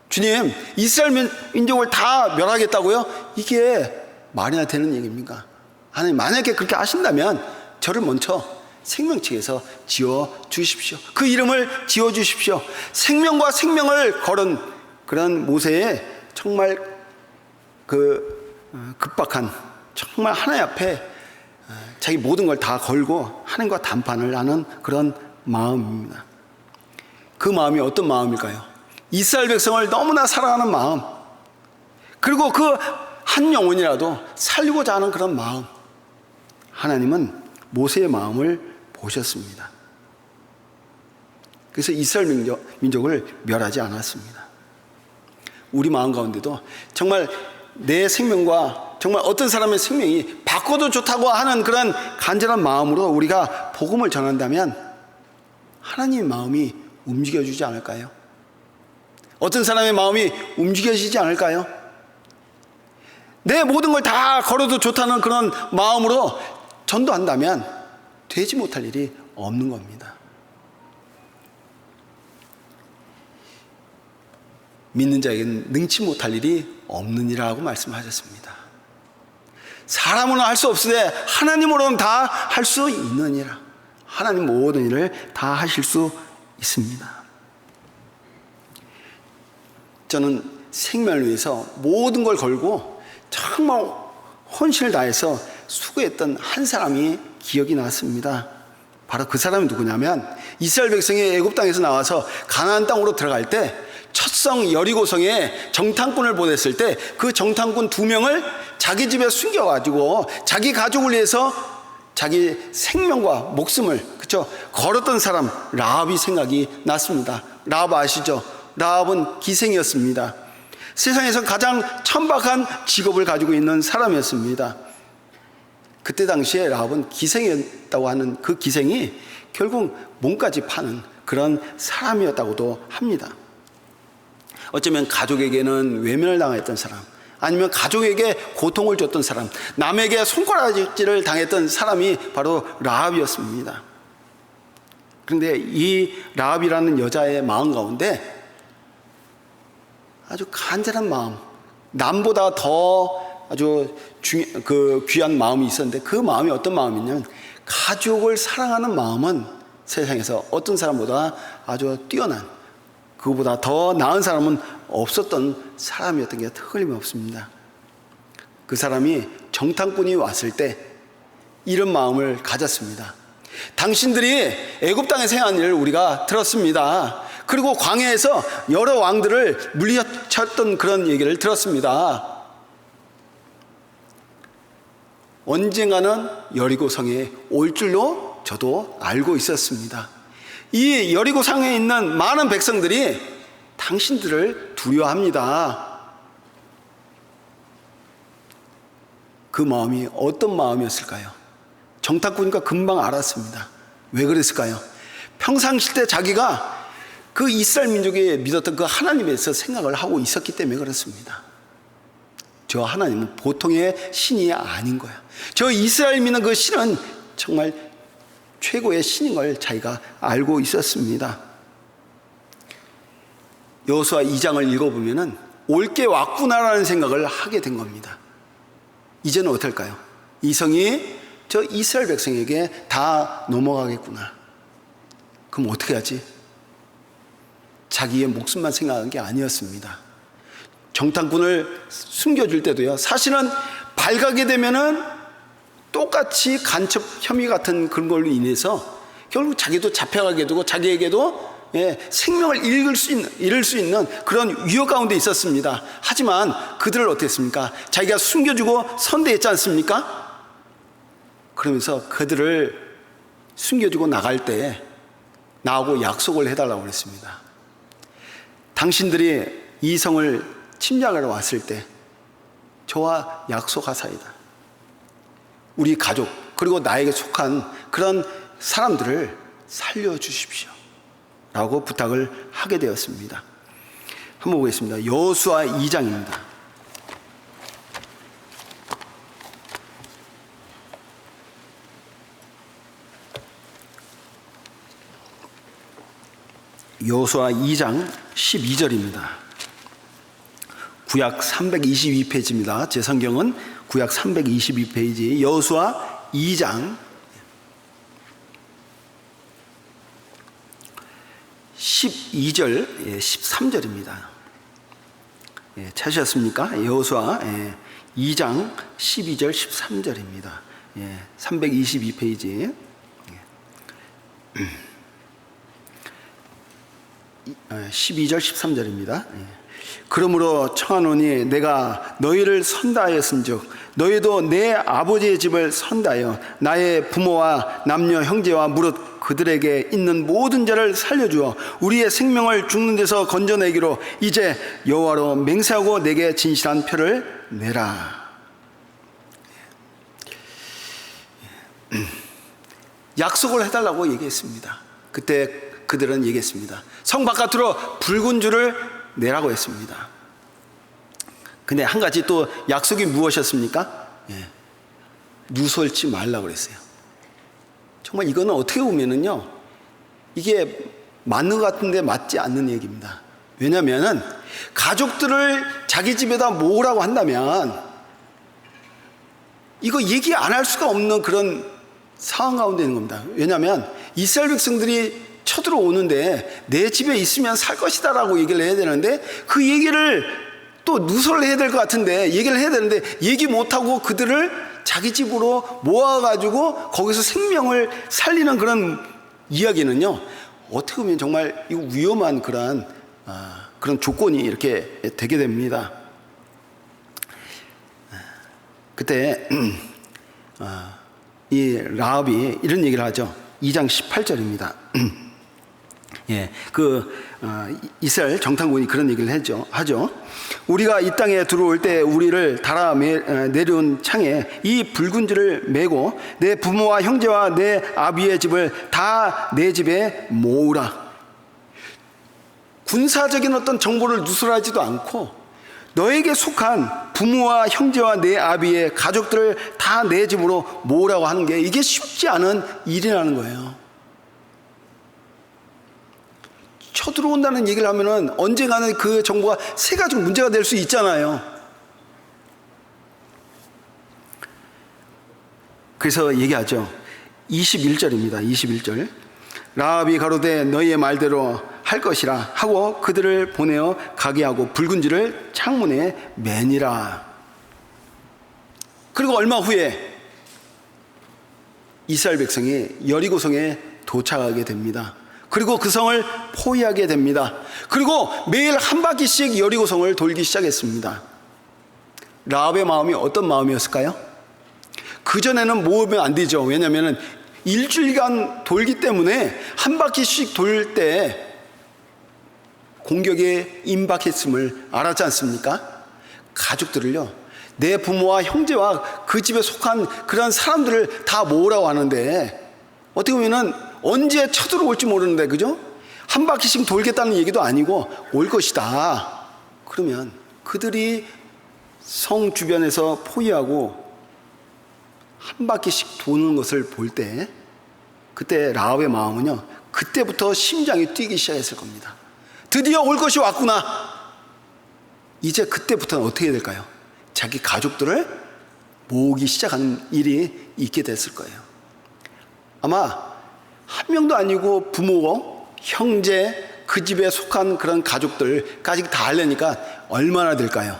주님, 이스라엘 민족을 다 멸하겠다고요? 이게 말이나 되는 얘기입니까? 하나님, 만약에 그렇게 하신다면 저를 먼저 생명책에서 지워 주십시오. 그 이름을 지워 주십시오. 생명과 생명을 걸은 그런 모세의 정말 급박한, 정말 하나님 앞에 자기 모든 걸 다 걸고 하나님과 단판을 하는 그런 마음입니다. 그 마음이 어떤 마음일까요? 이스라엘 백성을 너무나 사랑하는 마음, 그리고 그 한 영혼이라도 살리고자 하는 그런 마음. 하나님은 모세의 마음을 보셨습니다. 그래서 이스라엘 민족을 멸하지 않았습니다. 우리 마음 가운데도 정말 내 생명과 정말 어떤 사람의 생명이 바꿔도 좋다고 하는 그런 간절한 마음으로 우리가 복음을 전한다면 하나님의 마음이 움직여주지 않을까요? 어떤 사람의 마음이 움직여지지 않을까요? 내 모든 걸 다 걸어도 좋다는 그런 마음으로 전도한다면 되지 못할 일이 없는 겁니다. 믿는 자에게는 능치 못할 일이 없느니라고 말씀하셨습니다. 사람으로는 할 수 없으되 하나님으로는 다 할 수 있느니라. 하나님 모든 일을 다 하실 수 있습니다. 저는 생명을 위해서 모든 걸 걸고 정말 헌신을 다해서 수고했던 한 사람이 기억이 났습니다. 바로 그 사람이 누구냐면, 이스라엘 백성이 애굽 땅에서 나와서 가나안 땅으로 들어갈 때 첫 성 여리고성에 정탐꾼을 보냈을 때 그 정탐꾼 2명을 자기 집에 숨겨가지고 자기 가족을 위해서 자기 생명과 목숨을 걸었던 사람 라합이 생각이 났습니다. 라합 아시죠? 라합은 기생이었습니다. 세상에서 가장 천박한 직업을 가지고 있는 사람이었습니다. 그때 당시에 라합은 기생이었다고 하는 그 기생이 결국 몸까지 파는 그런 사람이었다고도 합니다. 어쩌면 가족에게는 외면을 당했던 사람, 아니면 가족에게 고통을 줬던 사람, 남에게 손가락질을 당했던 사람이 바로 라합이었습니다. 그런데 이 라합이라는 여자의 마음 가운데 아주 간절한 마음, 남보다 더 아주 귀한 마음이 있었는데, 그 마음이 어떤 마음이냐면, 가족을 사랑하는 마음은 세상에서 어떤 사람보다 아주 뛰어난, 그보다 더 나은 사람은 없었던 사람이었던 게 틀림없습니다. 그 사람이 정탐꾼이 왔을 때 이런 마음을 가졌습니다. 당신들이 애굽 땅에서 행한 일을 우리가 들었습니다. 그리고 광야에서 여러 왕들을 물리쳤던 그런 얘기를 들었습니다. 언젠가는 여리고 성에 올 줄로 저도 알고 있었습니다. 이 여리고 성에 있는 많은 백성들이 당신들을 두려워합니다. 그 마음이 어떤 마음이었을까요? 정탐꾼이니까 금방 알았습니다. 왜 그랬을까요? 평상시 때 자기가 그 이스라엘 민족이 믿었던 그 하나님에 대해서 생각을 하고 있었기 때문에 그렇습니다. 저 하나님은 보통의 신이 아닌 거야. 저 이스라엘 믿는 그 신은 정말 최고의 신인 걸 자기가 알고 있었습니다. 여호수아 2장을 읽어보면은 올 게 왔구나라는 생각을 하게 된 겁니다. 이제는 어떨까요? 이 성이 저 이스라엘 백성에게 다 넘어가겠구나. 그럼 어떻게 하지? 자기의 목숨만 생각한 게 아니었습니다. 정탐꾼을 숨겨줄 때도요, 사실은 발각이 되면은 똑같이 간첩 혐의 같은 그런 걸로 인해서 결국 자기도 잡혀가게 되고 자기에게도 생명을 잃을 수 있는 그런 위협 가운데 있었습니다. 하지만 그들을 어떻게 했습니까? 자기가 숨겨주고 선대했지 않습니까? 그러면서 그들을 숨겨주고 나갈 때 나하고 약속을 해달라고 그랬습니다. 당신들이 이 성을 침략하러 왔을 때 저와 약속하사이다. 우리 가족 그리고 나에게 속한 그런 사람들을 살려주십시오 라고 부탁을 하게 되었습니다. 한번 보겠습니다. 여호수아 2장입니다. 여호수아 2장 12절입니다. 구약 322페이지입니다. 제 성경은 구약 322페이지 여호수아 2장 12절 13절입니다. 찾으셨습니까? 여호수아 2장 12절 13절입니다. 322페이지 12절 13절입니다. 그러므로 청하노니 내가 너희를 선다하였은즉 너희도 내 아버지의 집을 선다하여 나의 부모와 남녀 형제와 무릇 그들에게 있는 모든 자를 살려주어 우리의 생명을 죽는 데서 건져내기로 이제 여호와로 맹세하고 내게 진실한 표를 내라. 약속을 해달라고 얘기했습니다. 그때 그들은 얘기했습니다. 성 바깥으로 붉은 줄을 내라고 했습니다. 근데 한 가지 또 약속이 무엇이었습니까? 누설치 말라고 그랬어요. 정말 이거는 어떻게 보면은요, 이게 맞는 것 같은데 맞지 않는 얘기입니다. 왜냐면은 가족들을 자기 집에다 모으라고 한다면 이거 얘기 안 할 수가 없는 그런 상황 가운데 있는 겁니다. 왜냐하면 이스라엘 백성들이 쳐들어오는데 내 집에 있으면 살 것이다라고 얘기를 해야 되는데 그 얘기를 또 누설을 해야 될 것 같은데 얘기를 해야 되는데 얘기 못하고 그들을 자기 집으로 모아가지고 거기서 생명을 살리는 그런 이야기는요, 어떻게 보면 정말 이거 위험한 그런 조건이 이렇게 되게 됩니다. 그때 이 라합이 이런 얘기를 하죠. 2장 18절입니다. 이스라엘 정탐꾼이 그런 얘기를 하죠. 우리가 이 땅에 들어올 때 우리를 달아 내려온 창에 이 붉은 줄을 메고 내 부모와 형제와 내 아비의 집을 다 내 집에 모으라. 군사적인 어떤 정보를 누설하지도 않고 너에게 속한 부모와 형제와 내 아비의 가족들을 다 내 집으로 모으라고 하는 게 이게 쉽지 않은 일이라는 거예요. 쳐들어온다는 얘기를 하면은 언젠가는 그 정보가 세 가지 문제가 될 수 있잖아요. 그래서 얘기하죠. 21절입니다. 21절. 라합이 가로되 너희의 말대로 할 것이라 하고 그들을 보내어 가게 하고 붉은 줄을 창문에 매니라. 그리고 얼마 후에 이스라엘 백성이 여리고성에 도착하게 됩니다. 그리고 그 성을 포위하게 됩니다. 그리고 매일 한 바퀴씩 여리고성을 돌기 시작했습니다. 라합의 마음이 어떤 마음이었을까요? 그전에는 모으면 안 되죠. 왜냐하면 일주일간 돌기 때문에 한 바퀴씩 돌 때 공격에 임박했음을 알았지 않습니까? 가족들을요, 내 부모와 형제와 그 집에 속한 그런 사람들을 다 모으라고 하는데, 어떻게 보면은 언제 쳐들어올지 모르는데, 그죠? 한 바퀴씩 돌겠다는 얘기도 아니고 올 것이다. 그러면 그들이 성 주변에서 포위하고 한 바퀴씩 도는 것을 볼 때, 그때 라합의 마음은요, 그때부터 심장이 뛰기 시작했을 겁니다. 드디어 올 것이 왔구나. 이제 그때부터는 어떻게 될까요? 자기 가족들을 모으기 시작하는 일이 있게 됐을 거예요. 아마 한 명도 아니고 부모, 형제, 그 집에 속한 그런 가족들까지 다 하려니까 얼마나 될까요?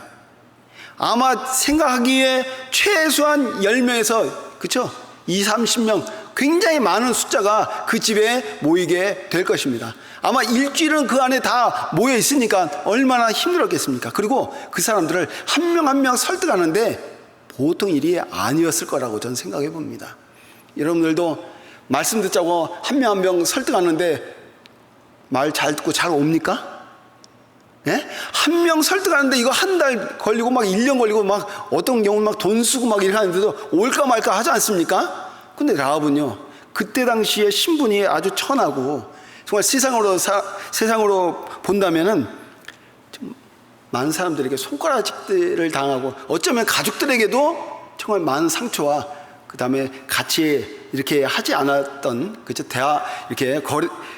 아마 생각하기에 최소한 10명에서, 그쵸? 20, 30명, 굉장히 많은 숫자가 그 집에 모이게 될 것입니다. 아마 일주일은 그 안에 다 모여 있으니까 얼마나 힘들었겠습니까? 그리고 그 사람들을 한 명 한 명 설득하는데 보통 일이 아니었을 거라고 저는 생각해 봅니다. 여러분들도 말씀 듣자고 한 명 한 명 설득하는데 말 잘 듣고 잘 옵니까? 예? 한 명 설득하는데 이거 한 달 걸리고 막 1년 걸리고 막 어떤 경우는 막 돈 쓰고 막 이렇게 하는데도 올까 말까 하지 않습니까? 근데 라합은요, 그때 당시에 신분이 아주 천하고 정말 세상으로 본다면은 많은 사람들에게 손가락질을 당하고 어쩌면 가족들에게도 정말 많은 상처와 그 다음에 같이 이렇게 하지 않았던, 그죠? 이렇게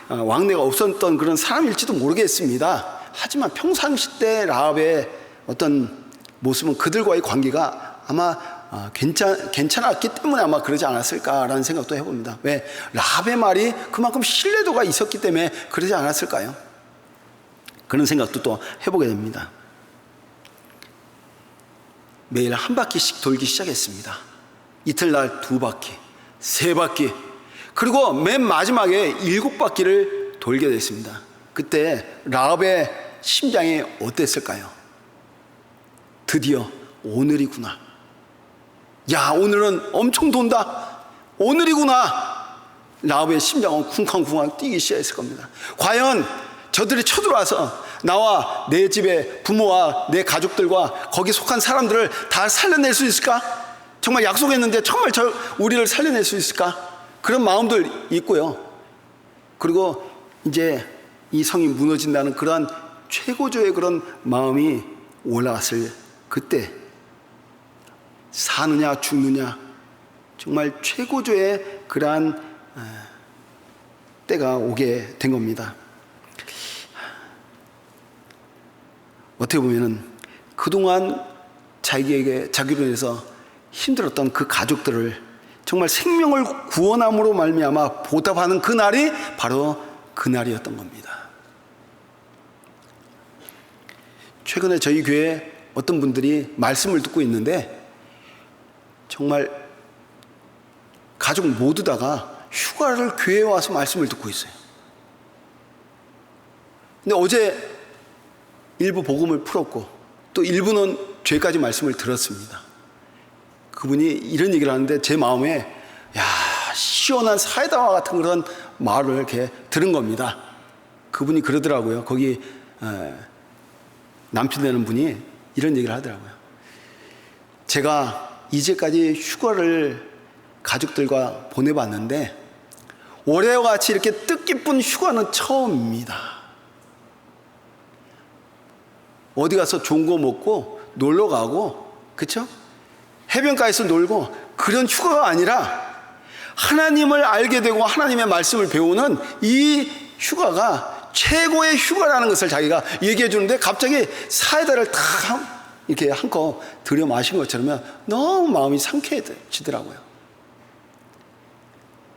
왕래가 없었던 그런 사람일지도 모르겠습니다. 하지만 평상시 때 라합의 어떤 모습은 그들과의 관계가 아마 괜찮았기 때문에 아마 그러지 않았을까라는 생각도 해봅니다. 왜? 라합의 말이 그만큼 신뢰도가 있었기 때문에 그러지 않았을까요? 그런 생각도 또 해보게 됩니다. 매일 한 바퀴씩 돌기 시작했습니다. 이틀날 2바퀴, 3바퀴, 그리고 맨 마지막에 7바퀴를 돌게 됐습니다. 그때 라합의 심장이 어땠을까요? 드디어 오늘이구나. 야, 오늘은 엄청 돈다. 오늘이구나. 라합의 심장은 쿵쾅쿵쾅 뛰기 시작했을 겁니다. 과연 저들이 쳐들어와서 나와 내 집의 부모와 내 가족들과 거기 속한 사람들을 다 살려낼 수 있을까? 정말 약속했는데 정말 우리를 살려낼 수 있을까? 그런 마음들 있고요. 그리고 이제 이 성이 무너진다는 그러한 최고조의 그런 마음이 올라왔을 그때, 사느냐 죽느냐, 정말 최고조의 그러한 때가 오게 된 겁니다. 어떻게 보면은 그동안 자기로 인해서 힘들었던 그 가족들을 정말 생명을 구원함으로 말미암아 보답하는 그 날이 바로 그 날이었던 겁니다. 최근에 저희 교회에 어떤 분들이 말씀을 듣고 있는데 정말 가족 모두 다가 휴가를 교회에 와서 말씀을 듣고 있어요. 근데 어제 일부 복음을 풀었고 또 일부는 죄까지 말씀을 들었습니다. 그분이 이런 얘기를 하는데 제 마음에, 야, 시원한 사이다와 같은 그런 말을 이렇게 들은 겁니다. 그분이 그러더라고요. 거기 남편 되는 분이 이런 얘기를 하더라고요. 제가 이제까지 휴가를 가족들과 보내봤는데 올해와 같이 이렇게 뜻깊은 휴가는 처음입니다. 어디 가서 좋은 거 먹고 놀러 가고, 그쵸? 해변가에서 놀고 그런 휴가가 아니라 하나님을 알게 되고 하나님의 말씀을 배우는 이 휴가가 최고의 휴가라는 것을 자기가 얘기해 주는데 갑자기 사이다를 탁 이렇게 한껏 들여 마신 것처럼 너무 마음이 상쾌해지더라고요.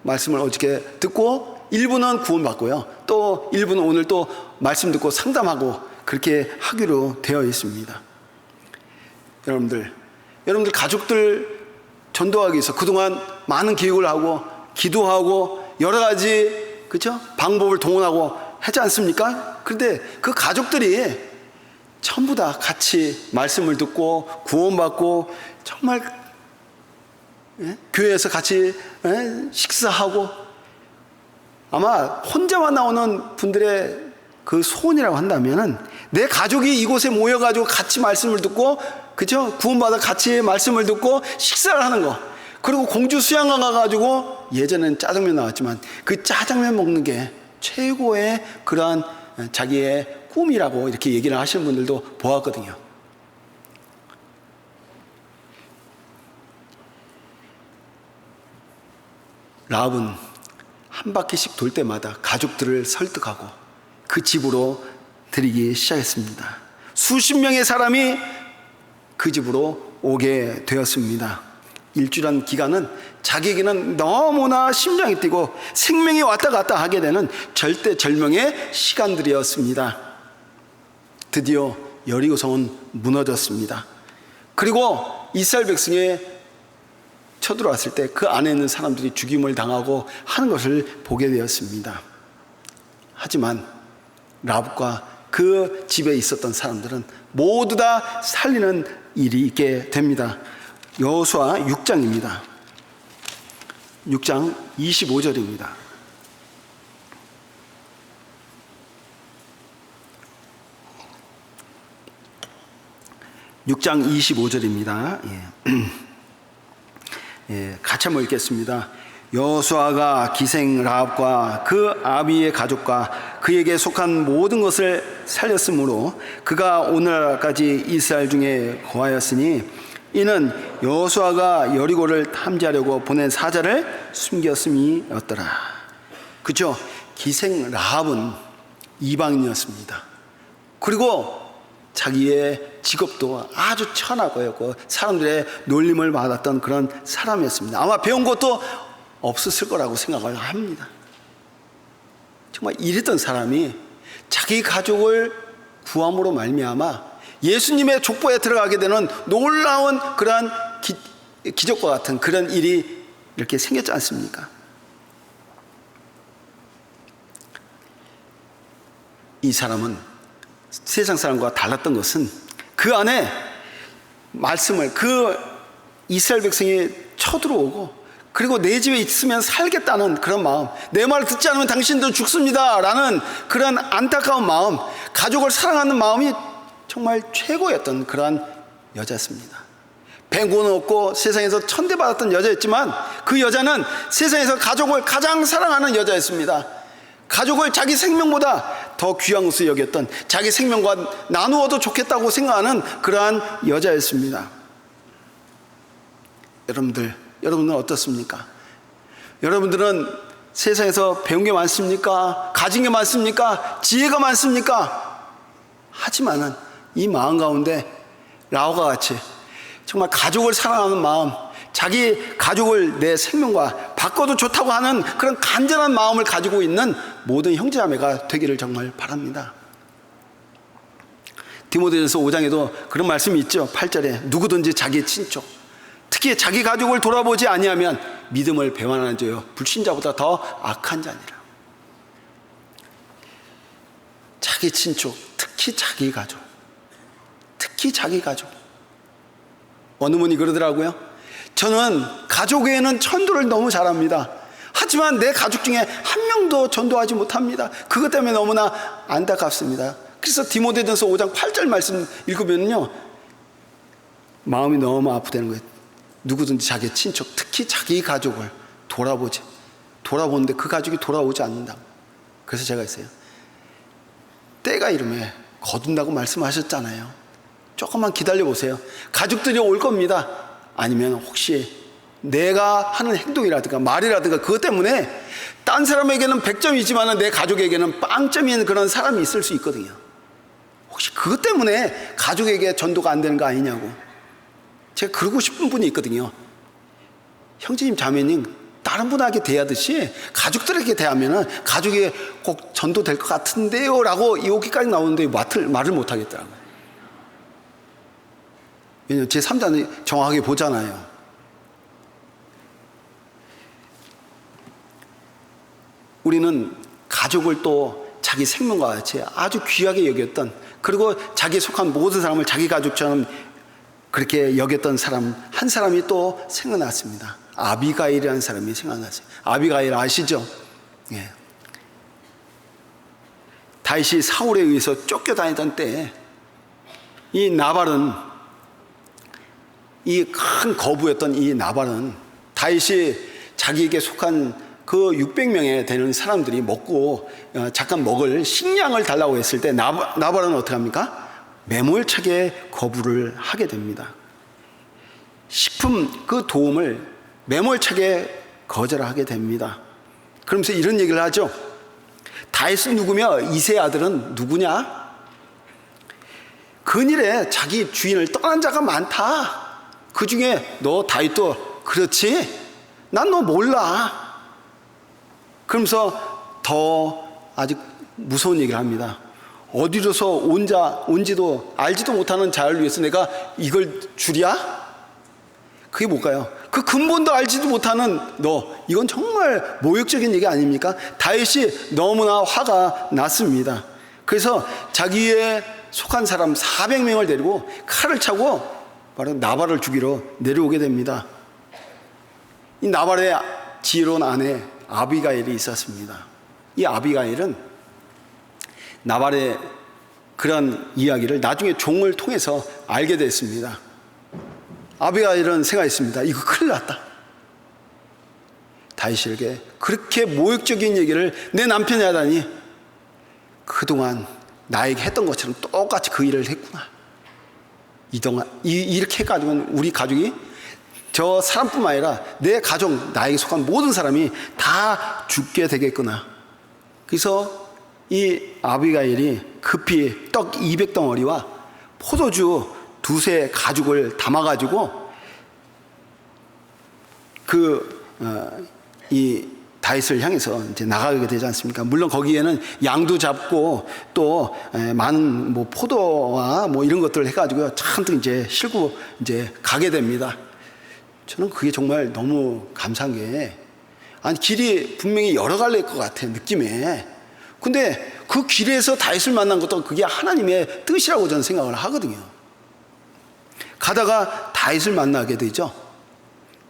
말씀을 어저께 듣고 일부는 구원받고요. 또 일부는 오늘 또 말씀 듣고 상담하고 그렇게 하기로 되어 있습니다. 여러분들 가족들 전도하기 위해서 그동안 많은 기획을 하고 기도하고 여러 가지 그렇죠? 방법을 동원하고 하지 않습니까? 그런데 그 가족들이 전부 다 같이 말씀을 듣고 구원받고 정말 교회에서 같이 식사하고 아마 혼자만 나오는 분들의 그 소원이라고 한다면은 내 가족이 이곳에 모여가지고 같이 말씀을 듣고 그죠? 구원받아 같이 말씀을 듣고 식사를 하는 거 그리고 공주 수양관 가가지고 예전에는 짜장면 나왔지만 그 짜장면 먹는 게 최고의 그러한 자기의 꿈이라고 이렇게 얘기를 하시는 분들도 보았거든요. 라합은 한 바퀴씩 돌 때마다 가족들을 설득하고 그 집으로 들이기 시작했습니다. 수십 명의 사람이 그 집으로 오게 되었습니다. 일주일한 기간은 자기에게는 너무나 심장이 뛰고 생명이 왔다 갔다 하게 되는 절대절명의 시간들이었습니다. 드디어 여리고성은 무너졌습니다. 그리고 이스라엘 백성이 쳐들어왔을 때 그 안에 있는 사람들이 죽임을 당하고 하는 것을 보게 되었습니다. 하지만 라합과 그 집에 있었던 사람들은 모두 다 살리는 일이 있게 됩니다. 여호수아 6장입니다. 6장 25절입니다. 6장 25절입니다. 같이 한번 읽겠습니다. 여호수아가 기생 라합과 그 아비의 가족과 그에게 속한 모든 것을 살렸으므로 그가 오늘날까지 이스라엘 중에 거하였으니 이는 여호수아가 여리고를 탐지하려고 보낸 사자를 숨겼음이었더라. 그렇죠? 기생 라합은 이방인이었습니다. 그리고 자기의 직업도 아주 천하고였고 사람들의 놀림을 받았던 그런 사람이었습니다. 아마 배운 것도 없었을 거라고 생각을 합니다. 정말 이랬던 사람이 자기 가족을 구함으로 말미암아 예수님의 족보에 들어가게 되는 놀라운 그러한 기적과 같은 그런 일이 이렇게 생겼지 않습니까? 이 사람은 세상 사람과 달랐던 것은 그 안에 말씀을 그 이스라엘 백성이 쳐들어오고 그리고 내 집에 있으면 살겠다는 그런 마음, 내 말을 듣지 않으면 당신도 죽습니다 라는 그런 안타까운 마음, 가족을 사랑하는 마음이 정말 최고였던 그러한 여자였습니다. 뱅고는 없고 세상에서 천대받았던 여자였지만 그 여자는 세상에서 가족을 가장 사랑하는 여자였습니다. 가족을 자기 생명보다 더 귀한 것을 여겼던, 자기 생명과 나누어도 좋겠다고 생각하는 그러한 여자였습니다. 여러분들은 어떻습니까? 여러분들은 세상에서 배운 게 많습니까? 가진 게 많습니까? 지혜가 많습니까? 하지만은 이 마음 가운데 라합과 같이 정말 가족을 사랑하는 마음, 자기 가족을 내 생명과 바꿔도 좋다고 하는 그런 간절한 마음을 가지고 있는 모든 형제자매가 되기를 정말 바랍니다. 디모데전서 5장에도 그런 말씀이 있죠. 8절에 누구든지 자기의 친족, 특히 자기 가족을 돌아보지 아니하면 믿음을 배반하는 자요 불신자보다 더 악한 자니라. 자기 친족, 특히 자기 가족. 어느 분이 그러더라고요. 저는 가족 외에는 전도를 너무 잘합니다. 하지만 내 가족 중에 한 명도 전도하지 못합니다. 그것 때문에 너무나 안타깝습니다. 그래서 디모데전서 5장 8절 말씀 읽으면요, 마음이 너무 아프다는 거예요. 누구든지 자기 친척, 특히 자기 가족을 돌아보는데 그 가족이 돌아오지 않는다. 그래서 제가 했어요. 때가 이르면 거둔다고 말씀하셨잖아요. 조금만 기다려보세요. 가족들이 올 겁니다. 아니면 혹시 내가 하는 행동이라든가 말이라든가 그것 때문에 딴 사람에게는 100점이지만 내 가족에게는 빵점인 그런 사람이 있을 수 있거든요. 혹시 그것 때문에 가족에게 전도가 안 되는 거 아니냐고 제가 그러고 싶은 분이 있거든요. 형제님 자매님, 다른 분에게 대하듯이 가족들에게 대하면은 가족이 꼭 전도될 것 같은데요 라고 여기까지 나오는데 말을 못 하겠더라고요. 왜냐면 제 3자는 정확하게 보잖아요. 우리는 가족을 또 자기 생명과 같이 아주 귀하게 여겼던, 그리고 자기에 속한 모든 사람을 자기 가족처럼 그렇게 여겼던 사람 한 사람이 또 생각났습니다. 아비가일이라는 사람이 생각났어요. 아비가일 아시죠? 예. 다윗이 사울에 의해서 쫓겨다니던 때에 이 나발은, 이 큰 거부였던 이 나발은 다윗이 자기에게 속한 그 600명에 되는 사람들이 먹고 잠깐 먹을 식량을 달라고 했을 때 나발은 어떻게 합니까? 매몰차게 거부를 하게 됩니다. 식품 그 도움을 매몰차게 거절하게 됩니다. 그러면서 이런 얘기를 하죠. 다윗은 누구며 이새의 아들은 누구냐? 근일에 자기 주인을 떠난 자가 많다. 그 중에 너 다윗도 그렇지? 난 너 몰라. 그러면서 더 아직 무서운 얘기를 합니다. 어디로서 온지도 알지도 못하는 자를 위해서 내가 이걸 주랴? 그게 뭘까요? 그 근본도 알지도 못하는 너, 이건 정말 모욕적인 얘기 아닙니까? 다윗이 너무나 화가 났습니다. 그래서 자기의 속한 사람 400명을 데리고 칼을 차고 바로 나발을 죽이러 내려오게 됩니다. 이 나발의 지혜로운 아내 아비가일이 있었습니다. 이 아비가일은 나발의 그런 이야기를 나중에 종을 통해서 알게 됐습니다. 아비가일은 생각했습니다. 이거 큰일 났다. 다윗에게 그렇게 모욕적인 얘기를 내 남편이 하다니, 그동안 나에게 했던 것처럼 똑같이 그 일을 했구나. 이렇게 해가지고는 우리 가족이, 저 사람뿐만 아니라 내 가족, 나에게 속한 모든 사람이 다 죽게 되겠구나. 그래서 이 아비가일이 급히 떡 200덩어리와 포도주 2새 가죽을 담아가지고 이 다윗을 향해서 이제 나가게 되지 않습니까? 물론 거기에는 양도 잡고 또 많은 뭐 포도와 뭐 이런 것들을 해가지고 잔뜩 이제 싣고 이제 가게 됩니다. 저는 그게 정말 너무 감사한 게, 아니 길이 분명히 여러 갈래일 것 같아 느낌에. 근데 그 길에서 다윗을 만난 것도 그게 하나님의 뜻이라고 저는 생각을 하거든요. 가다가 다윗을 만나게 되죠.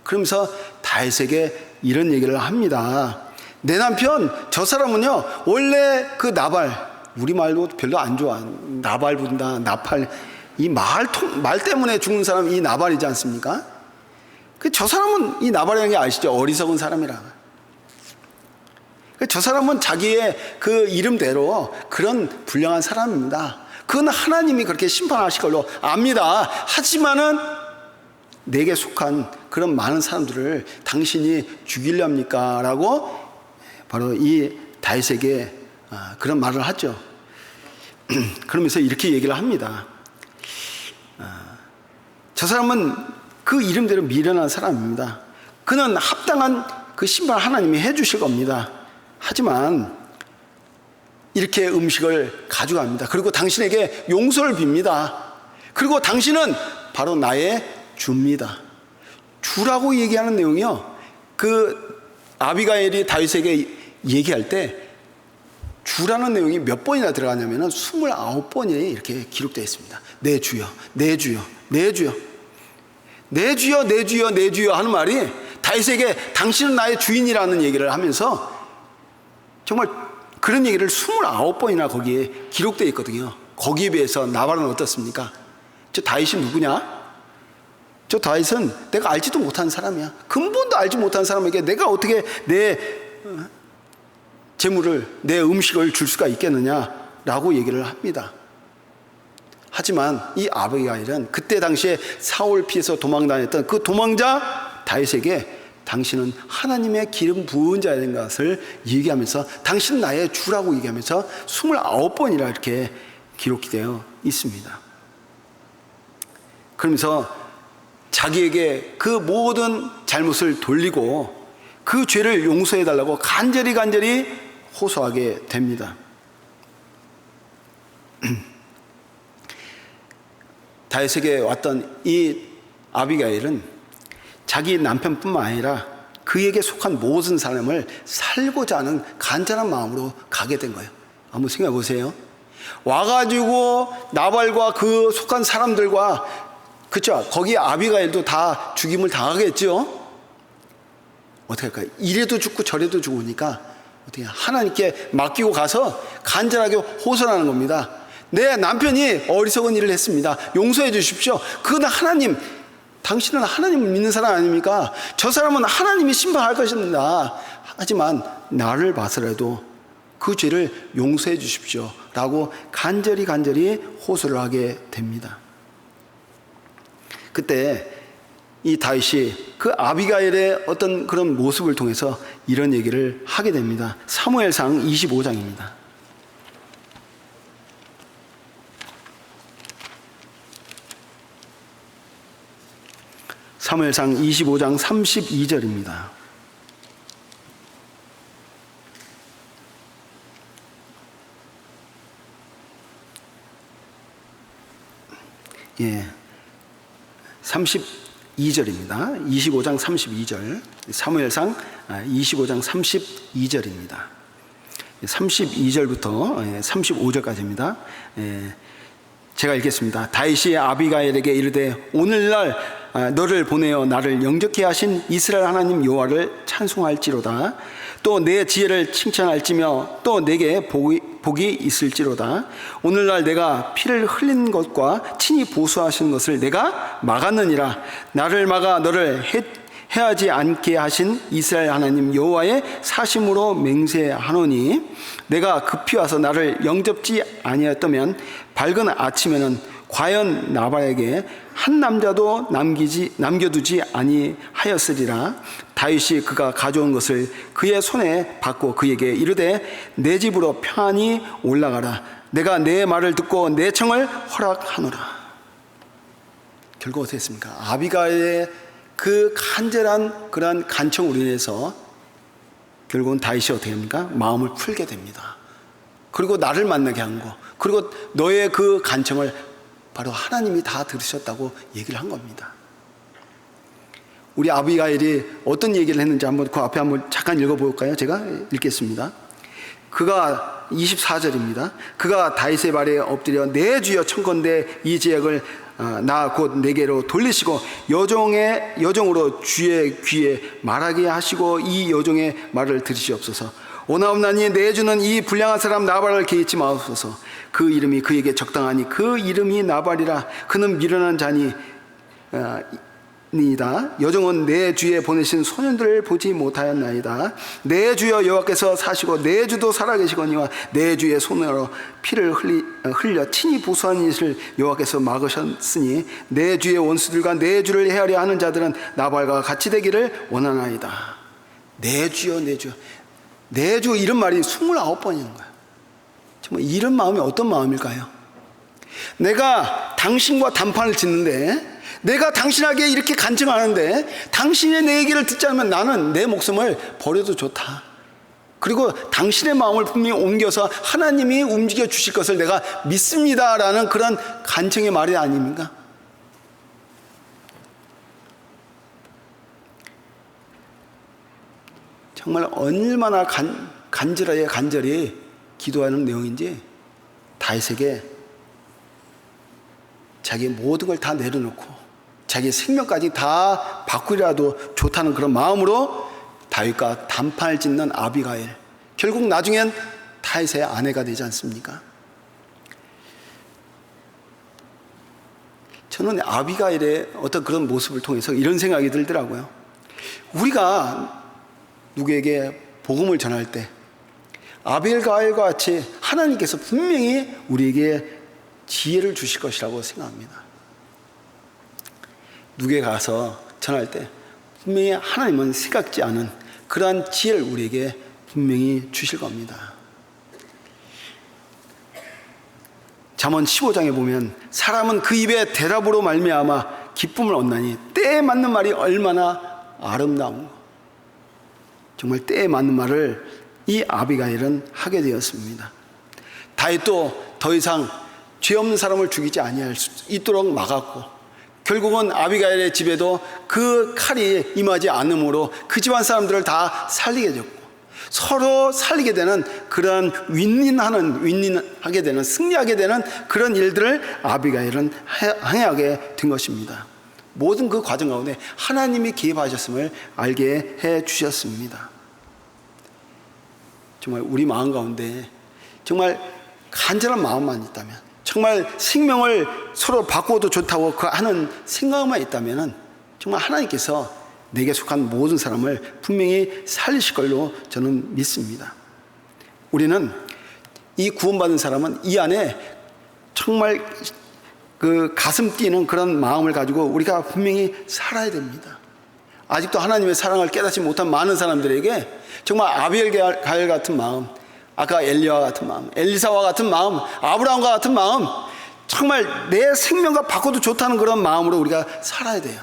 그러면서 다윗에게 이런 얘기를 합니다. 내 남편 저 사람은요 원래 그 나발, 우리 말도 별로 안 좋아, 나발 부른다, 나팔, 이 말 때문에 죽는 사람이 이 나발이지 않습니까? 저 사람은, 이 나발이라는 게 아시죠? 어리석은 사람이라. 저 사람은 자기의 그 이름대로 그런 불량한 사람입니다. 그건 하나님이 그렇게 심판하실 걸로 압니다. 하지만은 내게 속한 그런 많은 사람들을 당신이 죽이렵니까? 라고 바로 이 다윗에게 그런 말을 하죠. 그러면서 이렇게 얘기를 합니다. 저 사람은 그 이름대로 미련한 사람입니다. 그는 합당한 그 심판 하나님이 해주실 겁니다. 하지만 이렇게 음식을 가져갑니다. 그리고 당신에게 용서를 빕니다. 그리고 당신은 바로 나의 주입니다. 주라고 얘기하는 내용이요, 그 아비가일이 다윗에게 얘기할 때 주라는 내용이 몇 번이나 들어가냐면 29번이 이렇게 기록되어 있습니다. 내 주여, 내 주여, 내 주여, 내 주여, 내 주여, 내 주여 하는 말이 다윗에게 당신은 나의 주인이라는 얘기를 하면서 정말 그런 얘기를 29번이나 거기에 기록되어 있거든요. 거기에 비해서 나발은 어떻습니까? 저 다윗이 누구냐? 저 다윗은 내가 알지도 못한 사람이야. 근본도 알지 못한 사람에게 내가 어떻게 내 재물을, 내 음식을 줄 수가 있겠느냐라고 얘기를 합니다. 하지만 이 아비가일은 그때 당시에 사울 피해서 도망다녔던 그 도망자 다윗에게 당신은 하나님의 기름 부은 자인 것을 얘기하면서 당신은 나의 주라고 얘기하면서 29번이나 이렇게 기록이 되어 있습니다. 그러면서 자기에게 그 모든 잘못을 돌리고 그 죄를 용서해달라고 간절히 호소하게 됩니다. 다윗에게 왔던 이 아비가일은 자기 남편뿐만 아니라 그에게 속한 모든 사람을 살고자 하는 간절한 마음으로 가게 된 거예요. 한번 생각해 보세요. 와가지고 나발과 그 속한 사람들과, 그쵸? 거기 아비가일도 다 죽임을 당하겠죠? 어떻게 할까요? 이래도 죽고 저래도 죽으니까 어떻게 하나님께 맡기고 가서 간절하게 호소하는 겁니다. 내 남편이 어리석은 일을 했습니다. 용서해 주십시오. 그건 하나님, 당신은 하나님을 믿는 사람 아닙니까? 저 사람은 하나님이 심판할 것입니다. 하지만 나를 봐서라도 그 죄를 용서해 주십시오 라고 간절히 호소를 하게 됩니다. 그때 이 다윗이 그 아비가일의 어떤 그런 모습을 통해서 이런 얘기를 하게 됩니다. 사무엘상 25장입니다. 사무엘상 25장 32절입니다. 예, 32절입니다. 25장 32절. 사무엘상 25장 32절입니다. 32절부터 35절까지입니다. 제가 읽겠습니다. 다윗이 아비가일에게 이르되 오늘날 너를 보내어 나를 영접케 하신 이스라엘 하나님 여호와를 찬송할지로다. 또 내 지혜를 칭찬할지며 또 내게 복이 있을지로다. 오늘날 내가 피를 흘린 것과 친히 보수하신 것을 내가 막았느니라. 나를 막아 너를 해하지 않게 하신 이스라엘 하나님 여호와의 사심으로 맹세하노니 내가 급히 와서 나를 영접지 아니하였다면 밝은 아침에는 과연 나발에게 한 남자도 남겨두지 아니하였으리라. 다윗이 그가 가져온 것을 그의 손에 받고 그에게 이르되 내 집으로 편히 올라가라. 내가 내 말을 듣고 내 청을 허락하노라. 결국 어떻게 했습니까? 아비가일의 그 간절한 그러한 간청으로 인해서 결국은 다윗이 어떻게 합니까? 마음을 풀게 됩니다. 그리고 나를 만나게 한 거, 그리고 너의 그 간청을 바로 하나님이 다 들으셨다고 얘기를 한 겁니다. 우리 아비가일이 어떤 얘기를 했는지 한번 그 앞에 한번 잠깐 읽어볼까요? 제가 읽겠습니다. 그가 24절입니다. 그가 다윗의 발에 엎드려 내 주여 청컨대 이 지역을 나 곧 내게로 돌리시고 여종으로 주의 귀에 말하게 하시고 이 여종의 말을 들으시옵소서. 오나옵나니 내 주는 이 불량한 사람 나발을 개의치 마옵소서. 그 이름이 그에게 적당하니 그 이름이 나발이라. 그는 미련한 자니이다. 여종은 내 주에 보내신 소년들을 보지 못하였나이다. 내 주여 여호와께서 사시고 내 주도 살아계시거니와 내 주의 손으로 피를 흘려 친히 보수한 일을 여호와께서 막으셨으니 내 주의 원수들과 내 주를 헤아려 하는 자들은 나발과 같이 되기를 원하나이다. 내 주여 내 주여. 내 주 이런 말이 29번이는 거야. 정말 이런 마음이 어떤 마음일까요? 내가 당신과 담판을 짓는데, 내가 당신에게 이렇게 간증하는데 당신의 내 얘기를 듣지 않으면 나는 내 목숨을 버려도 좋다. 그리고 당신의 마음을 분명히 옮겨서 하나님이 움직여 주실 것을 내가 믿습니다라는 그런 간청의 말이 아닙니까? 정말 얼마나 간절히 기도하는 내용인지 다윗에게 자기 모든 걸 다 내려놓고 자기 생명까지 다 바꾸리라도 좋다는 그런 마음으로 다윗과 담판을 짓는 아비가일, 결국 나중엔 다윗의 아내가 되지 않습니까? 저는 아비가일의 어떤 그런 모습을 통해서 이런 생각이 들더라고요. 우리가 누구에게 복음을 전할 때 아비가일과 같이 하나님께서 분명히 우리에게 지혜를 주실 것이라고 생각합니다. 누구에게 가서 전할 때 분명히 하나님은 생각지 않은 그러한 지혜를 우리에게 분명히 주실 겁니다. 잠언 15장에 보면 사람은 그 입의 대답으로 말미암아 기쁨을 얻나니 때에 맞는 말이 얼마나 아름다운 거. 정말 때에 맞는 말을 이 아비가일은 하게 되었습니다. 다윗도 더 이상 죄 없는 사람을 죽이지 아니할 수 있도록 막았고, 결국은 아비가일의 집에도 그 칼이 임하지 않으므로 그 집안 사람들을 다 살리게 됐고, 서로 살리게 되는 그런 윈윈하게 되는, 승리하게 되는 그런 일들을 아비가일은 행하게 된 것입니다. 모든 그 과정 가운데 하나님이 개입하셨음을 알게 해 주셨습니다. 정말 우리 마음 가운데 정말 간절한 마음만 있다면, 정말 생명을 서로 바꾸어도 좋다고 그 하는 생각만 있다면 정말 하나님께서 내게 속한 모든 사람을 분명히 살리실 걸로 저는 믿습니다. 우리는 이 구원받은 사람은 이 안에 정말 그 가슴 뛰는 그런 마음을 가지고 우리가 분명히 살아야 됩니다. 아직도 하나님의 사랑을 깨닫지 못한 많은 사람들에게 정말 아비가일 같은 마음, 아까 엘리야와 같은 마음, 엘리사와 같은 마음, 아브라함과 같은 마음, 정말 내 생명과 바꿔도 좋다는 그런 마음으로 우리가 살아야 돼요.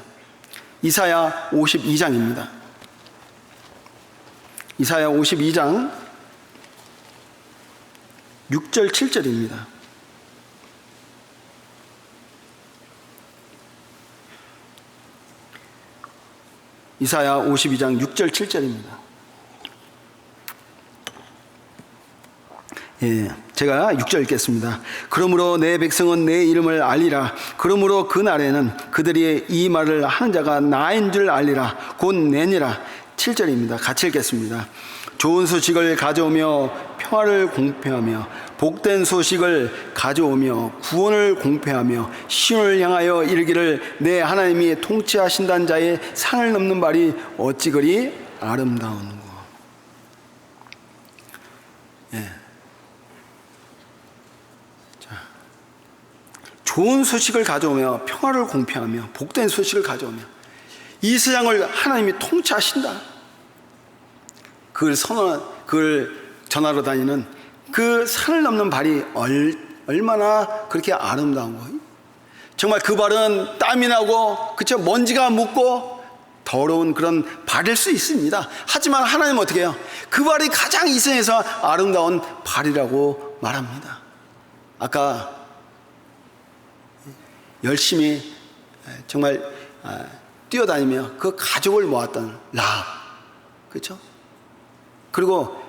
이사야 52장입니다. 이사야 52장 6절 7절입니다. 이사야 52장 6절 7절입니다. 제가 6절 읽겠습니다. 그러므로 내 백성은 내 이름을 알리라. 그러므로 그 날에는 그들이 이 말을 하는 자가 나인 줄 알리라. 곧 내니라. 7절입니다. 같이 읽겠습니다. 좋은 소식을 가져오며 평화를 공표하며 복된 소식을 가져오며 구원을 공표하며 시온을 향하여 이르기를 내 하나님이 통치하신다는 자의 산을 넘는 발이 어찌 그리 아름다운고. 좋은 소식을 가져오며 평화를 공표하며 복된 소식을 가져오며 이 세상을 하나님이 통치하신다. 그걸 전하러 다니는 그 산을 넘는 발이 얼마나 그렇게 아름다운 거예요. 정말 그 발은 땀이 나고 그쵸, 먼지가 묻고 더러운 그런 발일 수 있습니다. 하지만 하나님은 어떻게 해요? 그 발이 가장 이 세상에서 아름다운 발이라고 말합니다. 아까 열심히 정말 뛰어다니며 그 가족을 모았던 라합, 그렇죠? 그리고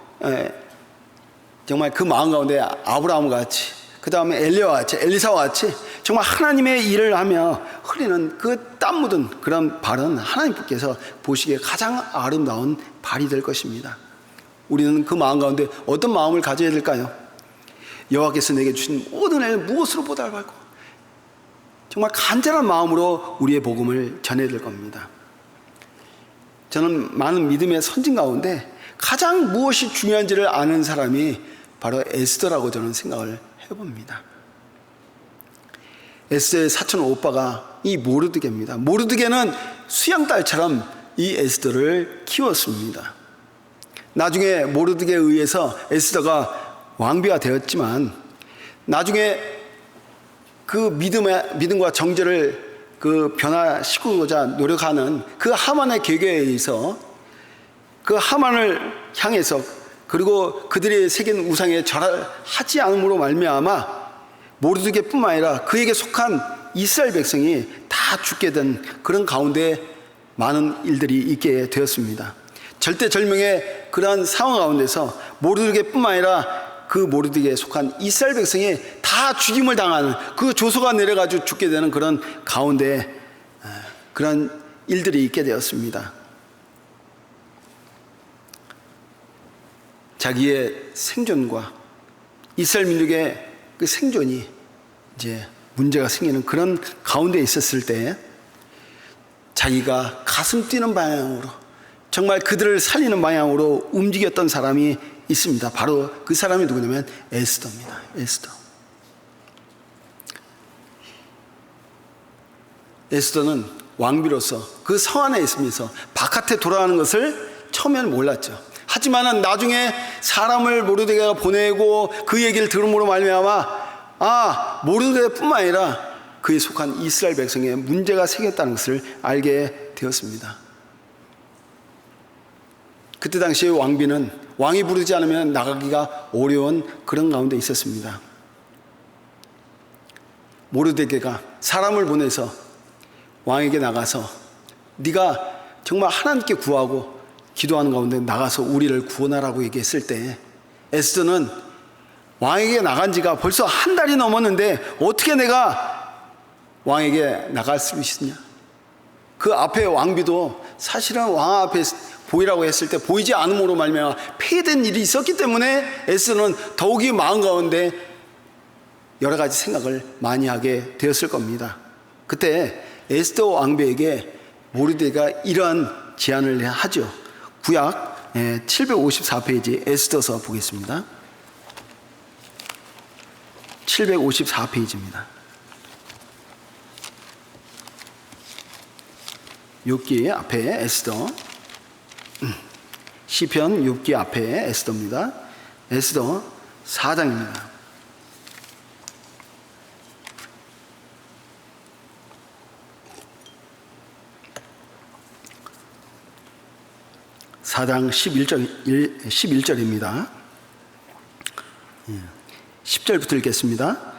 정말 그 마음 가운데 아브라함과 같이, 그 다음에 엘리야와 같이, 엘리사와 같이 정말 하나님의 일을 하며 흘리는 그 땀 묻은 그런 발은 하나님께서 보시기에 가장 아름다운 발이 될 것입니다. 우리는 그 마음 가운데 어떤 마음을 가져야 될까요? 여호와께서 내게 주신 모든 일 무엇으로 보답할까? 정말 간절한 마음으로 우리의 복음을 전해야 될 겁니다. 저는 많은 믿음의 선진 가운데 가장 무엇이 중요한지를 아는 사람이 바로 에스더라고 저는 생각을 해봅니다. 에스더의 사촌 오빠가 이 모르드게입니다. 모르드게는 수양딸처럼 이 에스더를 키웠습니다. 나중에 모르드게에 의해서 에스더가 왕비가 되었지만 나중에 그 믿음과 정죄를 변화시키고자 노력하는 그 하만의 계획에 의해서 그 하만을 향해서, 그리고 그들이 새긴 우상에 절하지 않음으로 말미암아 모르드게뿐만 아니라 그에게 속한 이스라엘 백성이 다 죽게 된 그런 가운데 많은 일들이 있게 되었습니다. 절대절명의 그러한 상황 가운데서 모르드게뿐만 아니라 그 모르드게에 속한 이스라엘 백성이 다 죽임을 당하는 그 조소가 내려가지고 죽게 되는 그런 가운데 그런 일들이 있게 되었습니다. 자기의 생존과 이스라엘 민족의 그 생존이 이제 문제가 생기는 그런 가운데 있었을 때 자기가 가슴 뛰는 방향으로, 정말 그들을 살리는 방향으로 움직였던 사람이 있습니다. 바로 그 사람이 누구냐면 에스더입니다. 에스더는 왕비로서 그 성 안에 있으면서 바깥에 돌아가는 것을 처음에는 몰랐죠. 하지만은 나중에 사람을 모르드게가 보내고 그 얘기를 들음으로 말미암아 모르드게뿐만 아니라 그에 속한 이스라엘 백성에 문제가 생겼다는 것을 알게 되었습니다. 그때 당시에 왕비는 왕이 부르지 않으면 나가기가 어려운 그런 가운데 있었습니다. 모르드게가 사람을 보내서 왕에게 나가서 네가 정말 하나님께 구하고 기도하는 가운데 나가서 우리를 구원하라고 얘기했을 때 에스더는 왕에게 나간 지가 벌써 한 달이 넘었는데 어떻게 내가 왕에게 나갈 수 있느냐. 그 앞에 왕비도 사실은 왕 앞에 보이라고 했을 때 보이지 않음으로 말미암아 폐해된 일이 있었기 때문에 에스더는 더욱이 마음 가운데 여러 가지 생각을 많이 하게 되었을 겁니다. 그때 에스더 왕비에게 모르드게가 이러한 제안을 하죠. 구약 754페이지 에스더서 보겠습니다. 754페이지입니다. 6기 앞에 에스더, 시편 6기 앞에 에스더입니다. 에스더 4장입니다. 사장 11절입니다. 10절부터 읽겠습니다.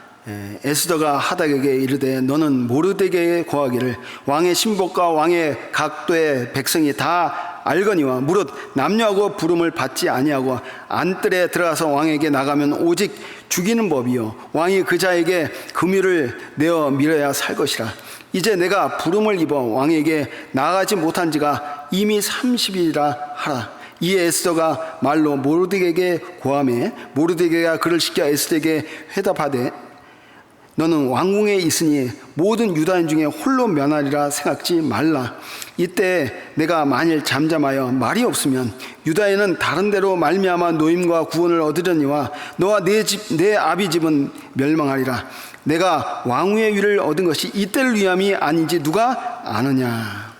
에스더가 하닥에게 이르되 너는 모르드게에 고하기를 왕의 신복과 왕의 각도의 백성이 다 알거니와 무릇 남녀하고 부름을 받지 아니하고 안뜰에 들어가서 왕에게 나가면 오직 죽이는 법이요 왕이 그 자에게 금유를 내어 밀어야 살 것이라. 이제 내가 부름을 입어 왕에게 나가지 못한 지가 이미 30일이라 하라. 이에 에스더가 말로 모르드게에게 고하매 모르드게가 그를 시켜 에스더에게 회답하되 너는 왕궁에 있으니 모든 유다인 중에 홀로 면하리라 생각지 말라. 이때 내가 만일 잠잠하여 말이 없으면 유다인은 다른 데로 말미암아 노임과 구원을 얻으려니와 너와 내 아비 집은 멸망하리라. 내가 왕후의 위를 얻은 것이 이때를 위함이 아닌지 누가 아느냐.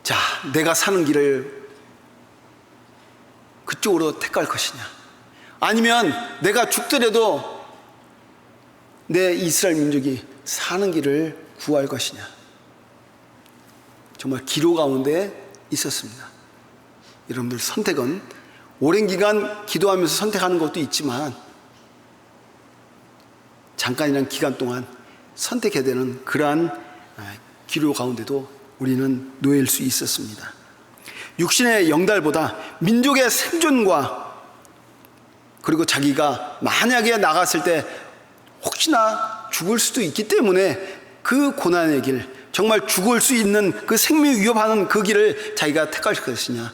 자, 내가 사는 길을 그쪽으로 택할 것이냐, 아니면 내가 죽더라도 내 이스라엘 민족이 사는 길을 구할 것이냐. 정말 기로 가운데 있었습니다. 여러분들 선택은 오랜 기간 기도하면서 선택하는 것도 있지만 잠깐이란 기간 동안 선택해야 되는 그러한 기로 가운데도 우리는 놓일 수 있었습니다. 육신의 영달보다 민족의 생존과 그리고 자기가 만약에 나갔을 때 혹시나 죽을 수도 있기 때문에 그 고난의 길, 정말 죽을 수 있는 그 생명 위협하는 그 길을 자기가 택할 것이냐,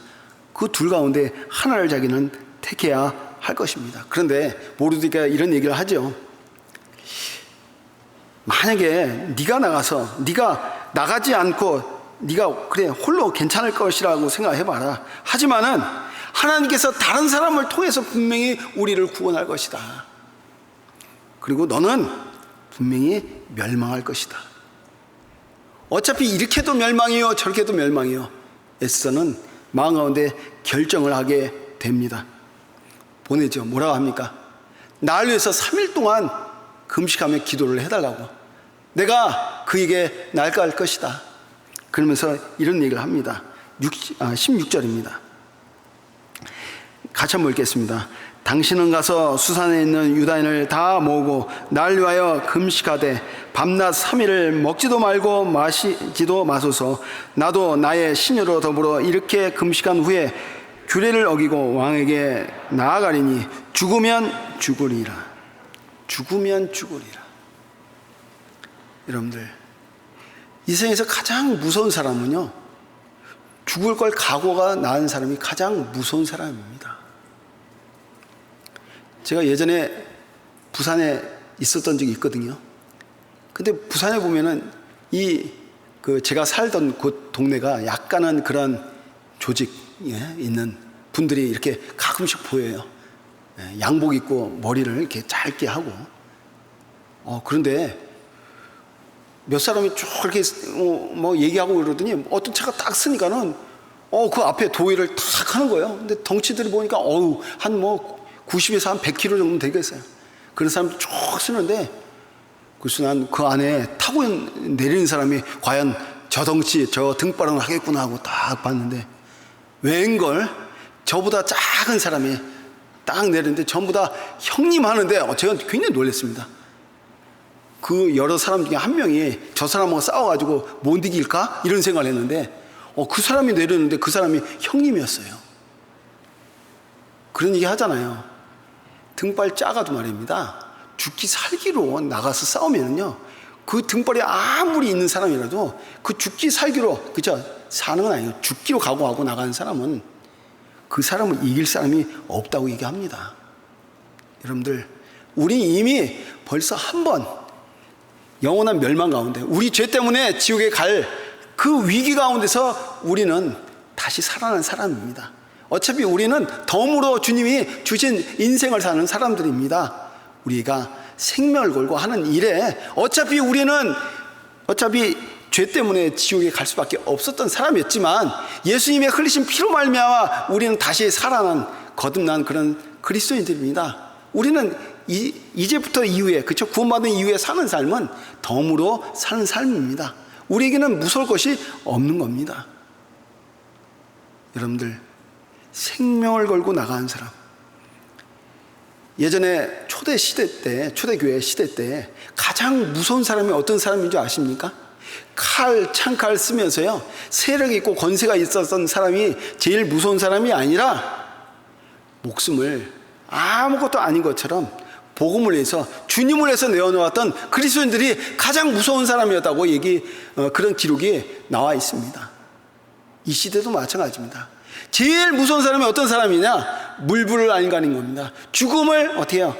그 둘 가운데 하나를 자기는 택해야 할 것입니다. 그런데 모르드게가 이런 얘기를 하죠. 만약에 네가 나가서 네가 나가지 않고 네가 그래 홀로 괜찮을 것이라고 생각해봐라. 하지만은 하나님께서 다른 사람을 통해서 분명히 우리를 구원할 것이다. 그리고 너는 분명히 멸망할 것이다. 어차피 이렇게도 멸망이요 저렇게도 멸망이요. 에스더는 마음 가운데 결정을 하게 됩니다. 보내죠. 뭐라고 합니까? 나를 위해서 3일 동안 금식하며 기도를 해달라고. 내가 그에게 날아갈 것이다. 그러면서 이런 얘기를 합니다. 16절입니다. 같이 한번 읽겠습니다. 당신은 가서 수산에 있는 유다인을 다 모으고 날 위하여 금식하되 밤낮 3일을 먹지도 말고 마시지도 마소서. 나도 나의 시녀로 더불어 이렇게 금식한 후에 규례를 어기고 왕에게 나아가리니 죽으면 죽으리라. 죽으면 죽으리라. 여러분들, 이 세상에서 가장 무서운 사람은요, 죽을 걸 각오가 나은 사람이 가장 무서운 사람입니다. 제가 예전에 부산에 있었던 적이 있거든요. 근데 부산에 보면은 제가 살던 그 동네가 약간은 그런 조직에 있는 분들이 이렇게 가끔씩 보여요. 양복 입고 머리를 이렇게 짧게 하고. 그런데 몇 사람이 쭉 이렇게 뭐 얘기하고 그러더니 어떤 차가 딱 쓰니까는 그 앞에 도의를 탁 하는 거예요. 근데 덩치들이 보니까 한 90에서 한 100kg 정도 되겠어요. 그런 사람들 쭉 쓰는데, 글쎄 난 그 안에 타고 내리는 사람이 과연 저 덩치 저 등바닥을 하겠구나 하고 딱 봤는데 웬걸 저보다 작은 사람이 딱 내리는데 전부 다 형님 하는데 제가 굉장히 놀랐습니다. 그 여러 사람 중에 한 명이 저 사람하고 싸워가지고 못 이길까? 이런 생각을 했는데 그 사람이 내렸는데 그 사람이 형님이었어요. 그런 얘기 하잖아요. 등발 작아도 말입니다. 죽기 살기로 나가서 싸우면요, 그 등발이 아무리 있는 사람이라도 그 죽기 살기로, 그죠? 사는 건 아니에요. 죽기로 각오하고 나가는 사람은 그 사람을 이길 사람이 없다고 얘기합니다. 여러분들, 우리 이미 벌써 한 번 영원한 멸망 가운데, 우리 죄 때문에 지옥에 갈 그 위기 가운데서 우리는 다시 살아난 사람입니다. 어차피 우리는 덤으로 주님이 주신 인생을 사는 사람들입니다. 우리가 생명을 걸고 하는 일에 어차피 우리는 죄 때문에 지옥에 갈 수밖에 없었던 사람이었지만 예수님의 흘리신 피로 말미암아 우리는 다시 살아난 거듭난 그런 그리스도인들입니다. 우리는 이제부터 이후에, 그쵸? 구원받은 이후에 사는 삶은 덤으로 사는 삶입니다. 우리에게는 무서울 것이 없는 겁니다. 여러분들, 생명을 걸고 나가는 사람. 예전에 초대교회 시대 때 가장 무서운 사람이 어떤 사람인 줄 아십니까? 창칼 쓰면서요, 세력이 있고 권세가 있었던 사람이 제일 무서운 사람이 아니라 목숨을 아무것도 아닌 것처럼 복음을 위해서, 주님을 위해서 내어놓았던 그리스도인들이 가장 무서운 사람이었다고 그런 기록이 나와 있습니다. 이 시대도 마찬가지입니다. 제일 무서운 사람이 어떤 사람이냐? 물불을 안가는 겁니다. 죽음을 어떻게 해요?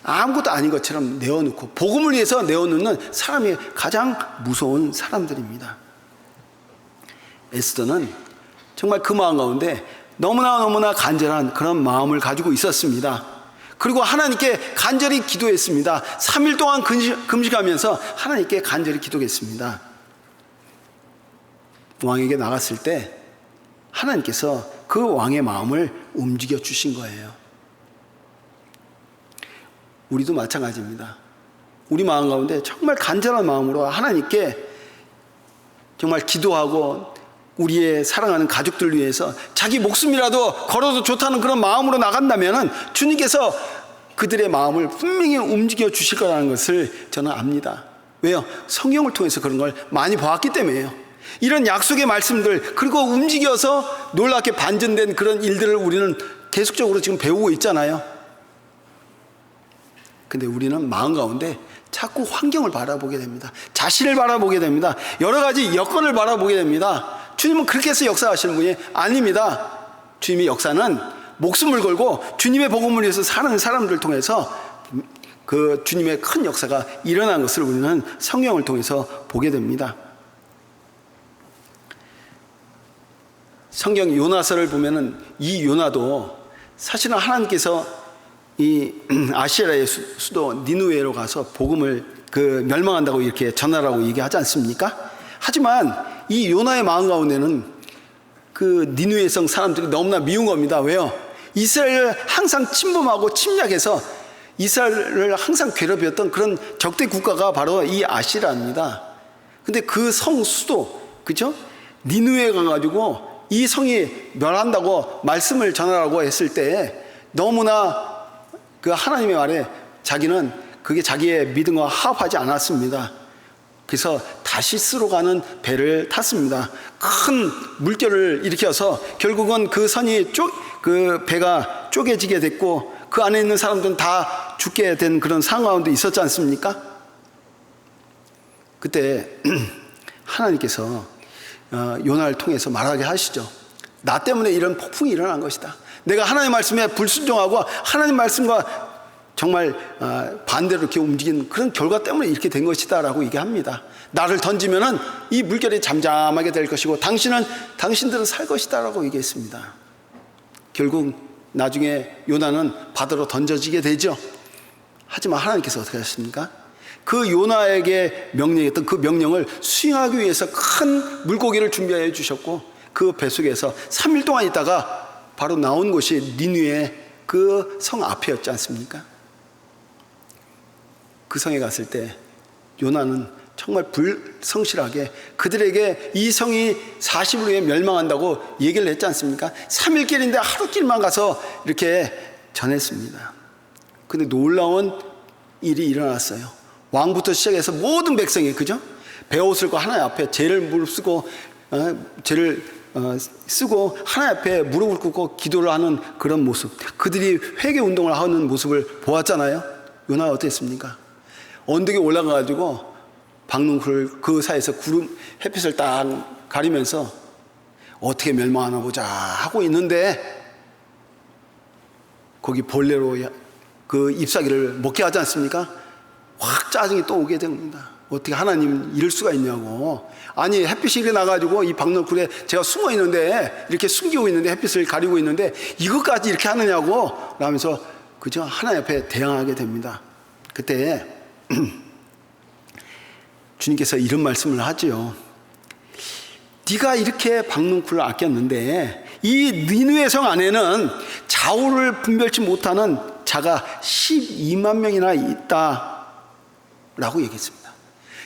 아무것도 아닌 것처럼 내어놓고 복음을 위해서 내어놓는 사람이 가장 무서운 사람들입니다. 에스더는 정말 그 마음 가운데 너무나 간절한 그런 마음을 가지고 있었습니다. 그리고 하나님께 간절히 기도했습니다. 3일 동안 금식하면서 하나님께 간절히 기도했습니다. 왕에게 나갔을 때 하나님께서 그 왕의 마음을 움직여 주신 거예요. 우리도 마찬가지입니다. 우리 마음 가운데 정말 간절한 마음으로 하나님께 정말 기도하고 우리의 사랑하는 가족들 위해서 자기 목숨이라도 걸어도 좋다는 그런 마음으로 나간다면 주님께서 그들의 마음을 분명히 움직여 주실 거라는 것을 저는 압니다. 왜요? 성경을 통해서 그런 걸 많이 보았기 때문에요. 이런 약속의 말씀들, 그리고 움직여서 놀랍게 반전된 그런 일들을 우리는 계속적으로 지금 배우고 있잖아요. 근데 우리는 마음 가운데 자꾸 환경을 바라보게 됩니다. 자신을 바라보게 됩니다. 여러 가지 여건을 바라보게 됩니다. 주님은 그렇게 해서 역사하시는 분이 아닙니다. 주님의 역사는 목숨을 걸고 주님의 복음을 위해서 사는 사람들을 통해서 그 주님의 큰 역사가 일어난 것을 우리는 성경을 통해서 보게 됩니다. 성경 요나서를 보면은 이 요나도 사실은 하나님께서 이 아시아의 수도 니느웨로 가서 복음을 멸망한다고 이렇게 전하라고 얘기하지 않습니까? 하지만 이 요나의 마음 가운데는 그 니느웨 성 사람들이 너무나 미운 겁니다. 왜요? 이스라엘을 항상 침범하고 침략해서 이스라엘을 항상 괴롭혔던 그런 적대 국가가 바로 이 아시라입니다. 근데 그 성 수도, 그죠? 니느웨에 가가지고 이 성이 멸한다고 말씀을 전하라고 했을 때 너무나 그 하나님의 말에 자기는 그게 자기의 믿음과 합하지 않았습니다. 그래서 다시스로 가는 배를 탔습니다. 큰 물결을 일으켜서 결국은 그 그 배가 쪼개지게 됐고 그 안에 있는 사람들은 다 죽게 된 그런 상황 가운데 있었지 않습니까? 그때 하나님께서 요나를 통해서 말하게 하시죠. 나 때문에 이런 폭풍이 일어난 것이다. 내가 하나님 말씀에 불순종하고 하나님 말씀과 정말 반대로 이렇게 움직이는 그런 결과 때문에 이렇게 된 것이다 라고 얘기합니다. 나를 던지면은 이 물결이 잠잠하게 될 것이고 당신들은 살 것이다 라고 얘기했습니다. 결국 나중에 요나는 바다로 던져지게 되죠. 하지만 하나님께서 어떻게 하셨습니까? 그 요나에게 명령했던 그 명령을 수행하기 위해서 큰 물고기를 준비하여 주셨고 그 배 속에서 3일 동안 있다가 바로 나온 곳이 니느웨 그 성 앞이었지 않습니까? 그 성에 갔을 때 요나는 정말 불성실하게 그들에게 이 성이 40일 후에 멸망한다고 얘기를 했지 않습니까? 3일 길인데 하루 길만 가서 이렇게 전했습니다. 근데 놀라운 일이 일어났어요. 왕부터 시작해서 모든 백성이, 그죠? 베옷을 고 하나님 앞에 죄를 무릅쓰고 쓰고 하나님 앞에 무릎을 꿇고 기도를 하는 그런 모습, 그들이 회개 운동을 하는 모습을 보았잖아요. 요나가 어땠습니까? 언덕에 올라가가지고 박능쿨 그 사이에서 구름 햇빛을 딱 가리면서 어떻게 멸망하나 보자 하고 있는데 거기 벌레로 그 잎사귀를 먹게 하지 않습니까? 확 짜증이 또 오게 됩니다. 어떻게 하나님 이럴 수가 있냐고. 아니, 햇빛이 이렇게 나가지고 이 박능쿨에 제가 숨어 있는데, 이렇게 숨기고 있는데, 햇빛을 가리고 있는데 이것까지 이렇게 하느냐고 라면서 그저 하나님 앞에 대항하게 됩니다. 그때 주님께서 이런 말씀을 하지요. 네가 이렇게 박능쿨을 아꼈는데 이 니느웨 성 안에는 좌우를 분별치 못하는 자가 12만 명이나 있다 라고 얘기했습니다.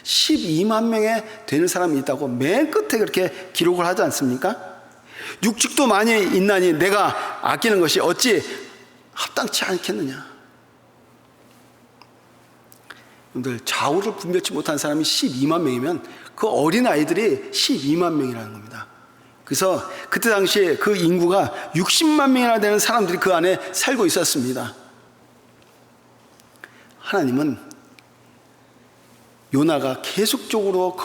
12만 명에 되는 사람이 있다고 맨 끝에 그렇게 기록을 하지 않습니까? 육축도 많이 있나니 내가 아끼는 것이 어찌 합당치 않겠느냐. 여러분들, 좌우를 분별치 못한 사람이 12만 명이면 그 어린아이들이 12만 명이라는 겁니다. 그래서 그때 당시에 그 인구가 60만 명이나 되는 사람들이 그 안에 살고 있었습니다. 하나님은 요나가 계속적으로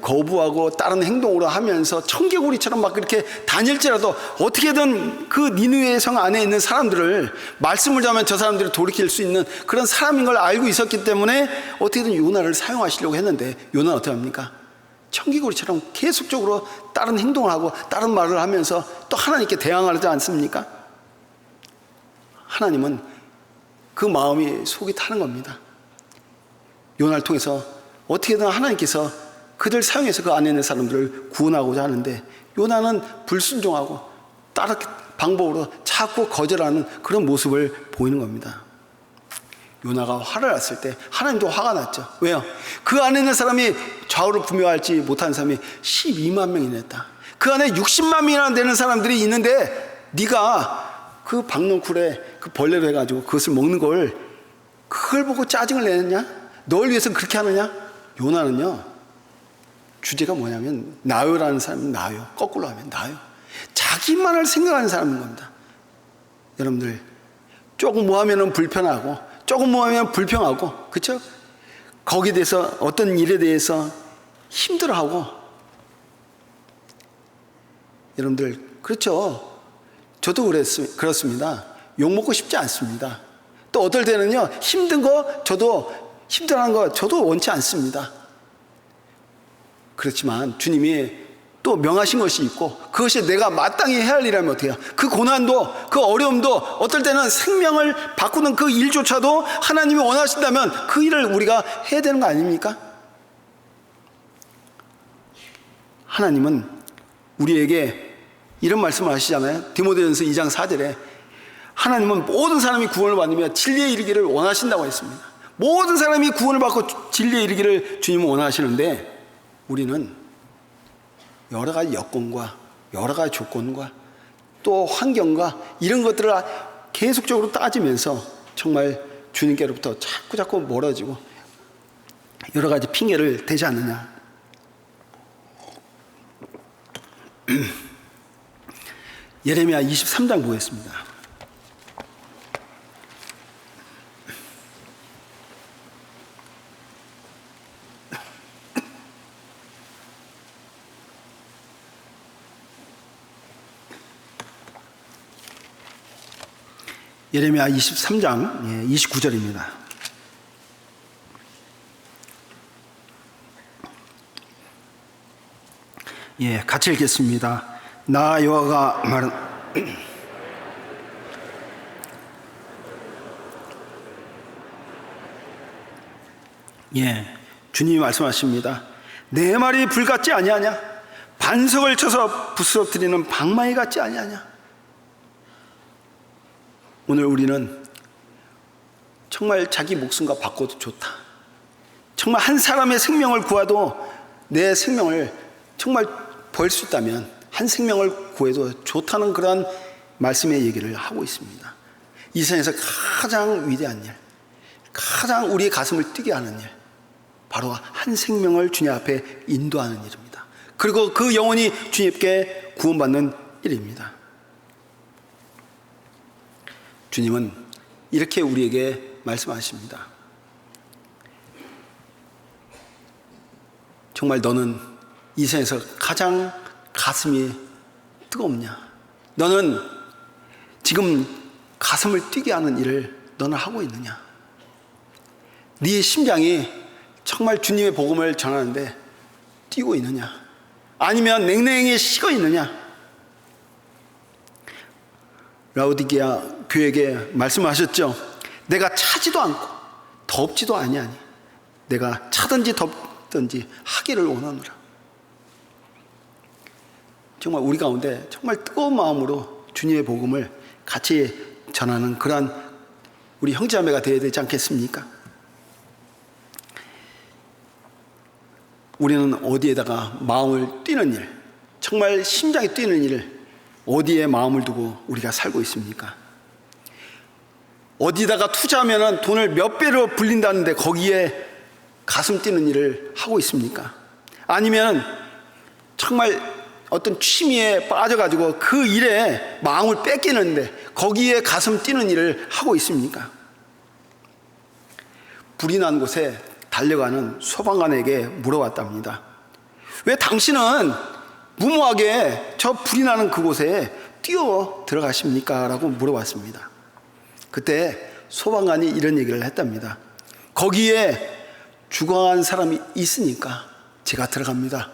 거부하고 다른 행동으로 하면서 청개구리처럼 막 그렇게 다닐지라도 어떻게든 그 니느웨 성 안에 있는 사람들을, 말씀을 전하면 저 사람들을 돌이킬 수 있는 그런 사람인 걸 알고 있었기 때문에 어떻게든 요나를 사용하시려고 했는데, 요나는 어떻게 합니까? 청개구리처럼 계속적으로 다른 행동을 하고 다른 말을 하면서 또 하나님께 대항하지 않습니까? 하나님은 그 마음이 속이 타는 겁니다. 요나를 통해서 어떻게든 하나님께서 그들 사용해서 그 안에 있는 사람들을 구원하고자 하는데, 요나는 불순종하고 다른 방법으로 자꾸 거절하는 그런 모습을 보이는 겁니다. 요나가 화를 났을 때 하나님도 화가 났죠. 왜요? 그 안에 있는 사람이 좌우를 분별하지 못하는 사람이 12만 명이나 됐다. 그 안에 60만 명이나 되는 사람들이 있는데 네가 그 박능쿨에 그 벌레로 해가지고 그것을 먹는 걸, 그걸 보고 짜증을 내느냐? 널 위해서 그렇게 하느냐? 요나는요, 주제가 뭐냐면 나요라는 사람은 나요, 거꾸로 하면 나요, 자기만을 생각하는 사람인 겁니다. 여러분들, 조금 뭐 하면 불편하고 조금 뭐 하면 불평하고, 그렇죠? 거기에 대해서 어떤 일에 대해서 힘들어하고, 여러분들, 그렇죠? 저도 그렇습니다. 욕먹고 싶지 않습니다. 또 어떨 때는요, 힘든 거 저도, 힘들어하는 거 저도 원치 않습니다. 그렇지만 주님이 또 명하신 것이 있고 그것이 내가 마땅히 해야 할 일이라면 어떻게 해요? 그 고난도, 그 어려움도, 어떨 때는 생명을 바꾸는 그 일조차도 하나님이 원하신다면 그 일을 우리가 해야 되는 거 아닙니까? 하나님은 우리에게 이런 말씀을 하시잖아요. 디모데전서 2장 4절에 하나님은 모든 사람이 구원을 받으며 진리에 이르기를 원하신다고 했습니다. 모든 사람이 구원을 받고 진리에 이르기를 주님은 원하시는데, 우리는 여러 가지 여건과 여러 가지 조건과 또 환경과 이런 것들을 계속적으로 따지면서 정말 주님께로부터 자꾸 멀어지고 여러 가지 핑계를 대지 않느냐. 예레미야 23장 보겠습니다. 예레미야 23장 29절입니다. 같이 읽겠습니다. 나 여호와가 말은 주님이 말씀하십니다. 내 말이 불 같지 아니하냐? 반석을 쳐서 부스러뜨리는 방망이 같지 아니하냐? 오늘 우리는 정말 자기 목숨과 바꿔도 좋다, 정말 한 사람의 생명을 구하도 내 생명을 정말 벌 수 있다면 한 생명을 구해도 좋다는 그런 말씀의 얘기를 하고 있습니다. 이 세상에서 가장 위대한 일, 가장 우리의 가슴을 뛰게 하는 일, 바로 한 생명을 주님 앞에 인도하는 일입니다. 그리고 그 영혼이 주님께 구원받는 일입니다. 주님은 이렇게 우리에게 말씀하십니다. 정말 너는 이 세상에서 가장 가슴이 뜨겁냐? 너는 지금 가슴을 뛰게 하는 일을 너는 하고 있느냐? 네 심장이 정말 주님의 복음을 전하는데 뛰고 있느냐? 아니면 냉랭히 식어 있느냐? 라오디게아 교회에게 말씀하셨죠. 내가 차지도 않고 덥지도 아니하니 내가 차든지 덥든지 하기를 원하노라. 정말 우리 가운데 정말 뜨거운 마음으로 주님의 복음을 같이 전하는 그러한 우리 형제자매가 되어야 되지 않겠습니까? 우리는 어디에다가 마음을 뛰는 일, 정말 심장이 뛰는 일을 어디에 마음을 두고 우리가 살고 있습니까? 어디다가 투자하면 돈을 몇 배로 불린다는데 거기에 가슴 뛰는 일을 하고 있습니까? 아니면 정말 어떤 취미에 빠져가지고 그 일에 마음을 뺏기는데 거기에 가슴 뛰는 일을 하고 있습니까? 불이 난 곳에 달려가는 소방관에게 물어봤답니다. 왜 당신은 무모하게 저 불이 나는 그곳에 뛰어 들어가십니까? 라고 물어봤습니다. 그때 소방관이 이런 얘기를 했답니다. 거기에 죽어간 사람이 있으니까 제가 들어갑니다.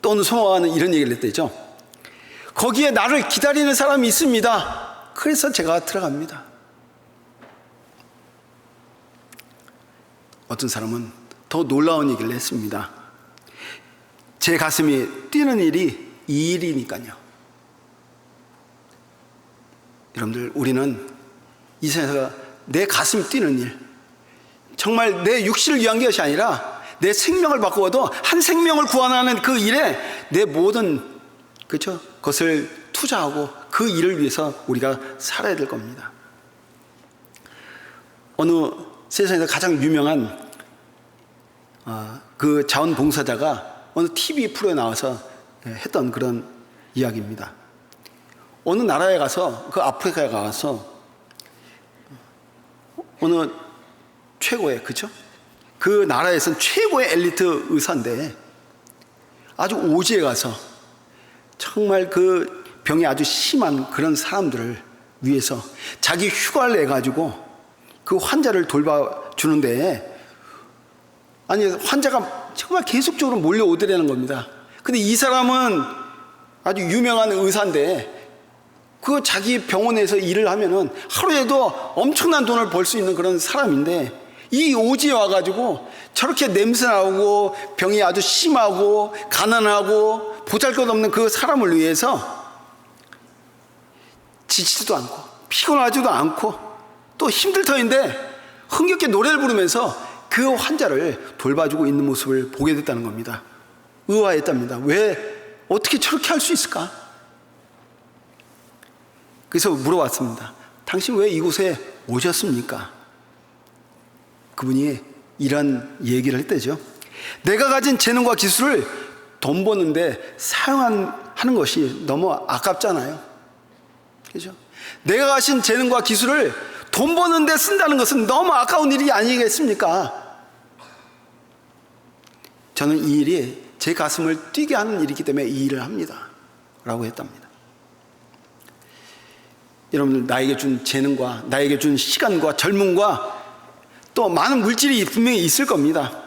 또는 소방관은 이런 얘기를 했대죠. 거기에 나를 기다리는 사람이 있습니다. 그래서 제가 들어갑니다. 어떤 사람은 더 놀라운 얘기를 했습니다. 제 가슴이 뛰는 일이 이 일이니까요. 여러분들, 우리는 이 세상에서 내 가슴이 뛰는 일, 정말 내 육신을 위한 것이 아니라 내 생명을 바꾸어도 한 생명을 구원하는 그 일에 내 모든 것을 투자하고 그 일을 위해서 우리가 살아야 될 겁니다. 어느 세상에서 가장 유명한 그 자원봉사자가 어느 TV 프로에 나와서 했던 그런 이야기입니다. 어느 나라에 가서, 그 아프리카에 가서 어느 최고의, 그 나라에서는 최고의 엘리트 의사인데 아주 오지에 가서 정말 그 병이 아주 심한 그런 사람들을 위해서 자기 휴가를 내가지고 그 환자를 돌봐주는데, 아니, 환자가 정말 계속적으로 몰려오더라는 겁니다. 근데 이 사람은 아주 유명한 의사인데 그 자기 병원에서 일을 하면은 하루에도 엄청난 돈을 벌 수 있는 그런 사람인데, 이 오지에 와가지고 저렇게 냄새 나고 병이 아주 심하고 가난하고 보잘것없는 그 사람을 위해서 지치지도 않고 피곤하지도 않고 또 힘들 터인데 흥겹게 노래를 부르면서 그 환자를 돌봐주고 있는 모습을 보게 됐다는 겁니다. 의아했답니다. 왜, 어떻게 저렇게 할 수 있을까? 그래서 물어봤습니다. 당신 왜 이곳에 오셨습니까? 그분이 이런 얘기를 했대죠. 내가 가진 재능과 기술을 돈 버는데 사용하는 것이 너무 아깝잖아요. 그죠? 내가 가진 재능과 기술을 돈 버는데 쓴다는 것은 너무 아까운 일이 아니겠습니까? 저는 이 일이 제 가슴을 뛰게 하는 일이기 때문에 이 일을 합니다. 라고 했답니다. 여러분들, 나에게 준 재능과 나에게 준 시간과 젊음과 또 많은 물질이 분명히 있을 겁니다.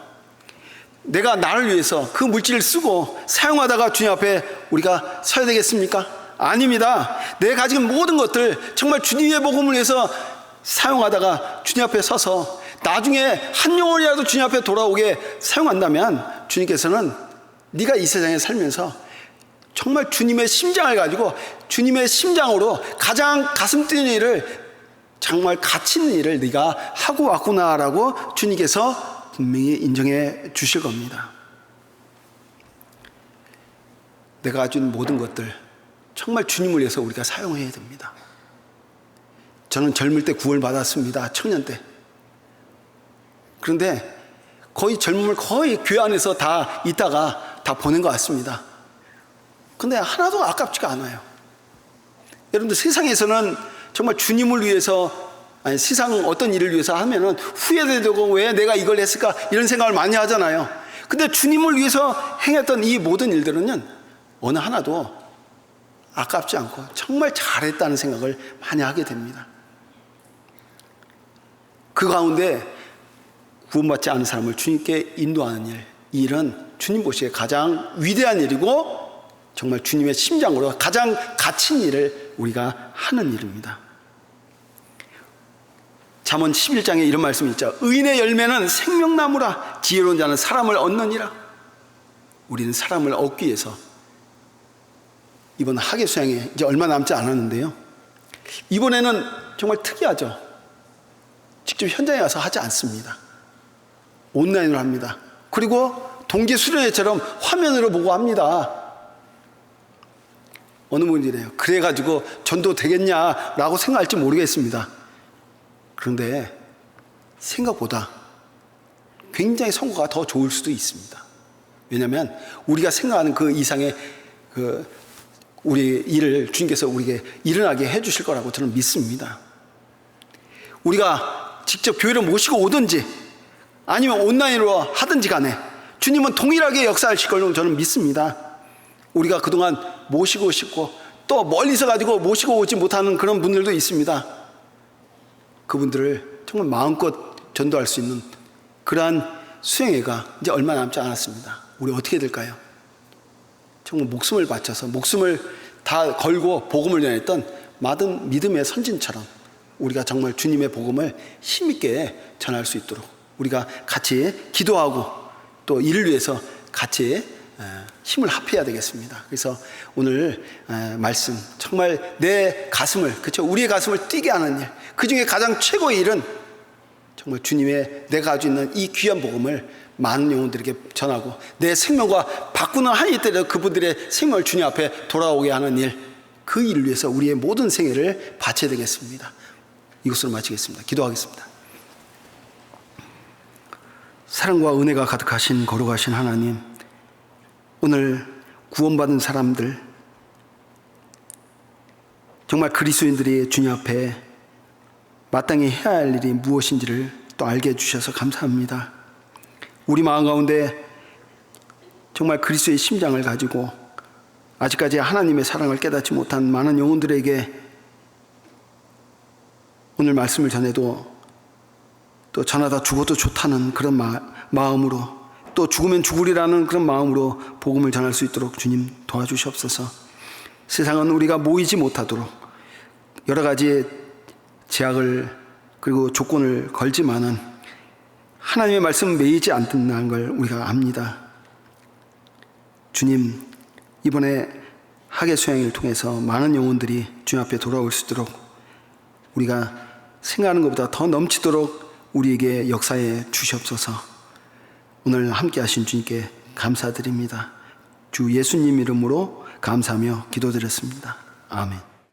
내가 나를 위해서 그 물질을 쓰고 사용하다가 주님 앞에 우리가 서야 되겠습니까? 아닙니다. 내가 가진 모든 것들 정말 주님의 복음을 위해서 사용하다가 주님 앞에 서서 나중에 한 영혼이라도 주님 앞에 돌아오게 사용한다면 주님께서는 네가 이 세상에 살면서 정말 주님의 심장을 가지고 주님의 심장으로 가장 가슴 뛰는 일을 정말 가치 있는 일을 네가 하고 왔구나라고 주님께서 분명히 인정해 주실 겁니다. 내가 가진 모든 것들 정말 주님을 위해서 우리가 사용해야 됩니다. 저는 젊을 때 구원을 받았습니다. 청년 때. 그런데 거의 젊음을 거의 교회 안에서 다 있다가 다 보낸 것 같습니다. 근데 하나도 아깝지가 않아요. 여러분들 세상에서는 정말 주님을 위해서, 아니 세상 어떤 일을 위해서 하면은 후회되고 왜 내가 이걸 했을까 이런 생각을 많이 하잖아요. 근데 주님을 위해서 행했던 이 모든 일들은요, 어느 하나도 아깝지 않고 정말 잘했다는 생각을 많이 하게 됩니다. 그 가운데 구원받지 않은 사람을 주님께 인도하는 일, 이 일은 주님 보시기에 가장 위대한 일이고 정말 주님의 심장으로 가장 가치 있는 일을 우리가 하는 일입니다. 잠언 11장에 이런 말씀이 있죠. 의인의 열매는 생명나무라, 지혜로운 자는 사람을 얻느니라. 우리는 사람을 얻기 위해서 이번 학예 수양에 이제 얼마 남지 않았는데요, 이번에는 정말 특이하죠. 직접 현장에 가서 하지 않습니다. 온라인으로 합니다. 그리고 동계 수련회처럼 화면으로 보고 합니다. 어느 분이래요. 그래가지고 전도 되겠냐라고 생각할지 모르겠습니다. 그런데 생각보다 굉장히 성과가 더 좋을 수도 있습니다. 왜냐하면 우리가 생각하는 그 이상의 우리 일을 주님께서 우리에게 일어나게 해주실 거라고 저는 믿습니다. 우리가 직접 교회를 모시고 오든지 아니면 온라인으로 하든지 간에 주님은 동일하게 역사하실 걸로 저는 믿습니다. 우리가 그동안 모시고 싶고 또 멀리서 가지고 모시고 오지 못하는 그런 분들도 있습니다. 그분들을 정말 마음껏 전도할 수 있는 그러한 수행회가 이제 얼마 남지 않았습니다. 우리 어떻게 될까요? 정말 목숨을 바쳐서 목숨을 다 걸고 복음을 전했던 많은 믿음의 선진처럼 우리가 정말 주님의 복음을 힘있게 전할 수 있도록 우리가 같이 기도하고 또 이를 위해서 같이 힘을 합해야 되겠습니다. 그래서 오늘 말씀 정말 내 가슴을, 그렇죠? 우리의 가슴을 뛰게 하는 일, 그 중에 가장 최고의 일은 정말 주님의 내가 가지고 있는 이 귀한 복음을 많은 영혼들에게 전하고 내 생명과 바꾸는 한 이때라도 그분들의 생명을 주님 앞에 돌아오게 하는 일, 그 일을 위해서 우리의 모든 생애를 바쳐야 되겠습니다. 이것으로 마치겠습니다. 기도하겠습니다. 사랑과 은혜가 가득하신 거룩하신 하나님, 오늘 구원받은 사람들, 정말 그리스도인들이 주님 앞에 마땅히 해야 할 일이 무엇인지를 또 알게 해주셔서 감사합니다. 우리 마음 가운데 정말 그리스도의 심장을 가지고 아직까지 하나님의 사랑을 깨닫지 못한 많은 영혼들에게 오늘 말씀을 전해도 또 전하다 죽어도 좋다는 그런 마음으로, 또 죽으면 죽으리라는 그런 마음으로 복음을 전할 수 있도록 주님 도와주시옵소서. 세상은 우리가 모이지 못하도록 여러 가지 제약을 그리고 조건을 걸지만은 하나님의 말씀 매이지 않는다는 걸 우리가 압니다. 주님, 이번에 학예 수양을 통해서 많은 영혼들이 주님 앞에 돌아올 수 있도록 우리가 생각하는 것보다 더 넘치도록 우리에게 역사해 주시옵소서. 오늘 함께 하신 주님께 감사드립니다. 주 예수님 이름으로 감사하며 기도드렸습니다. 아멘.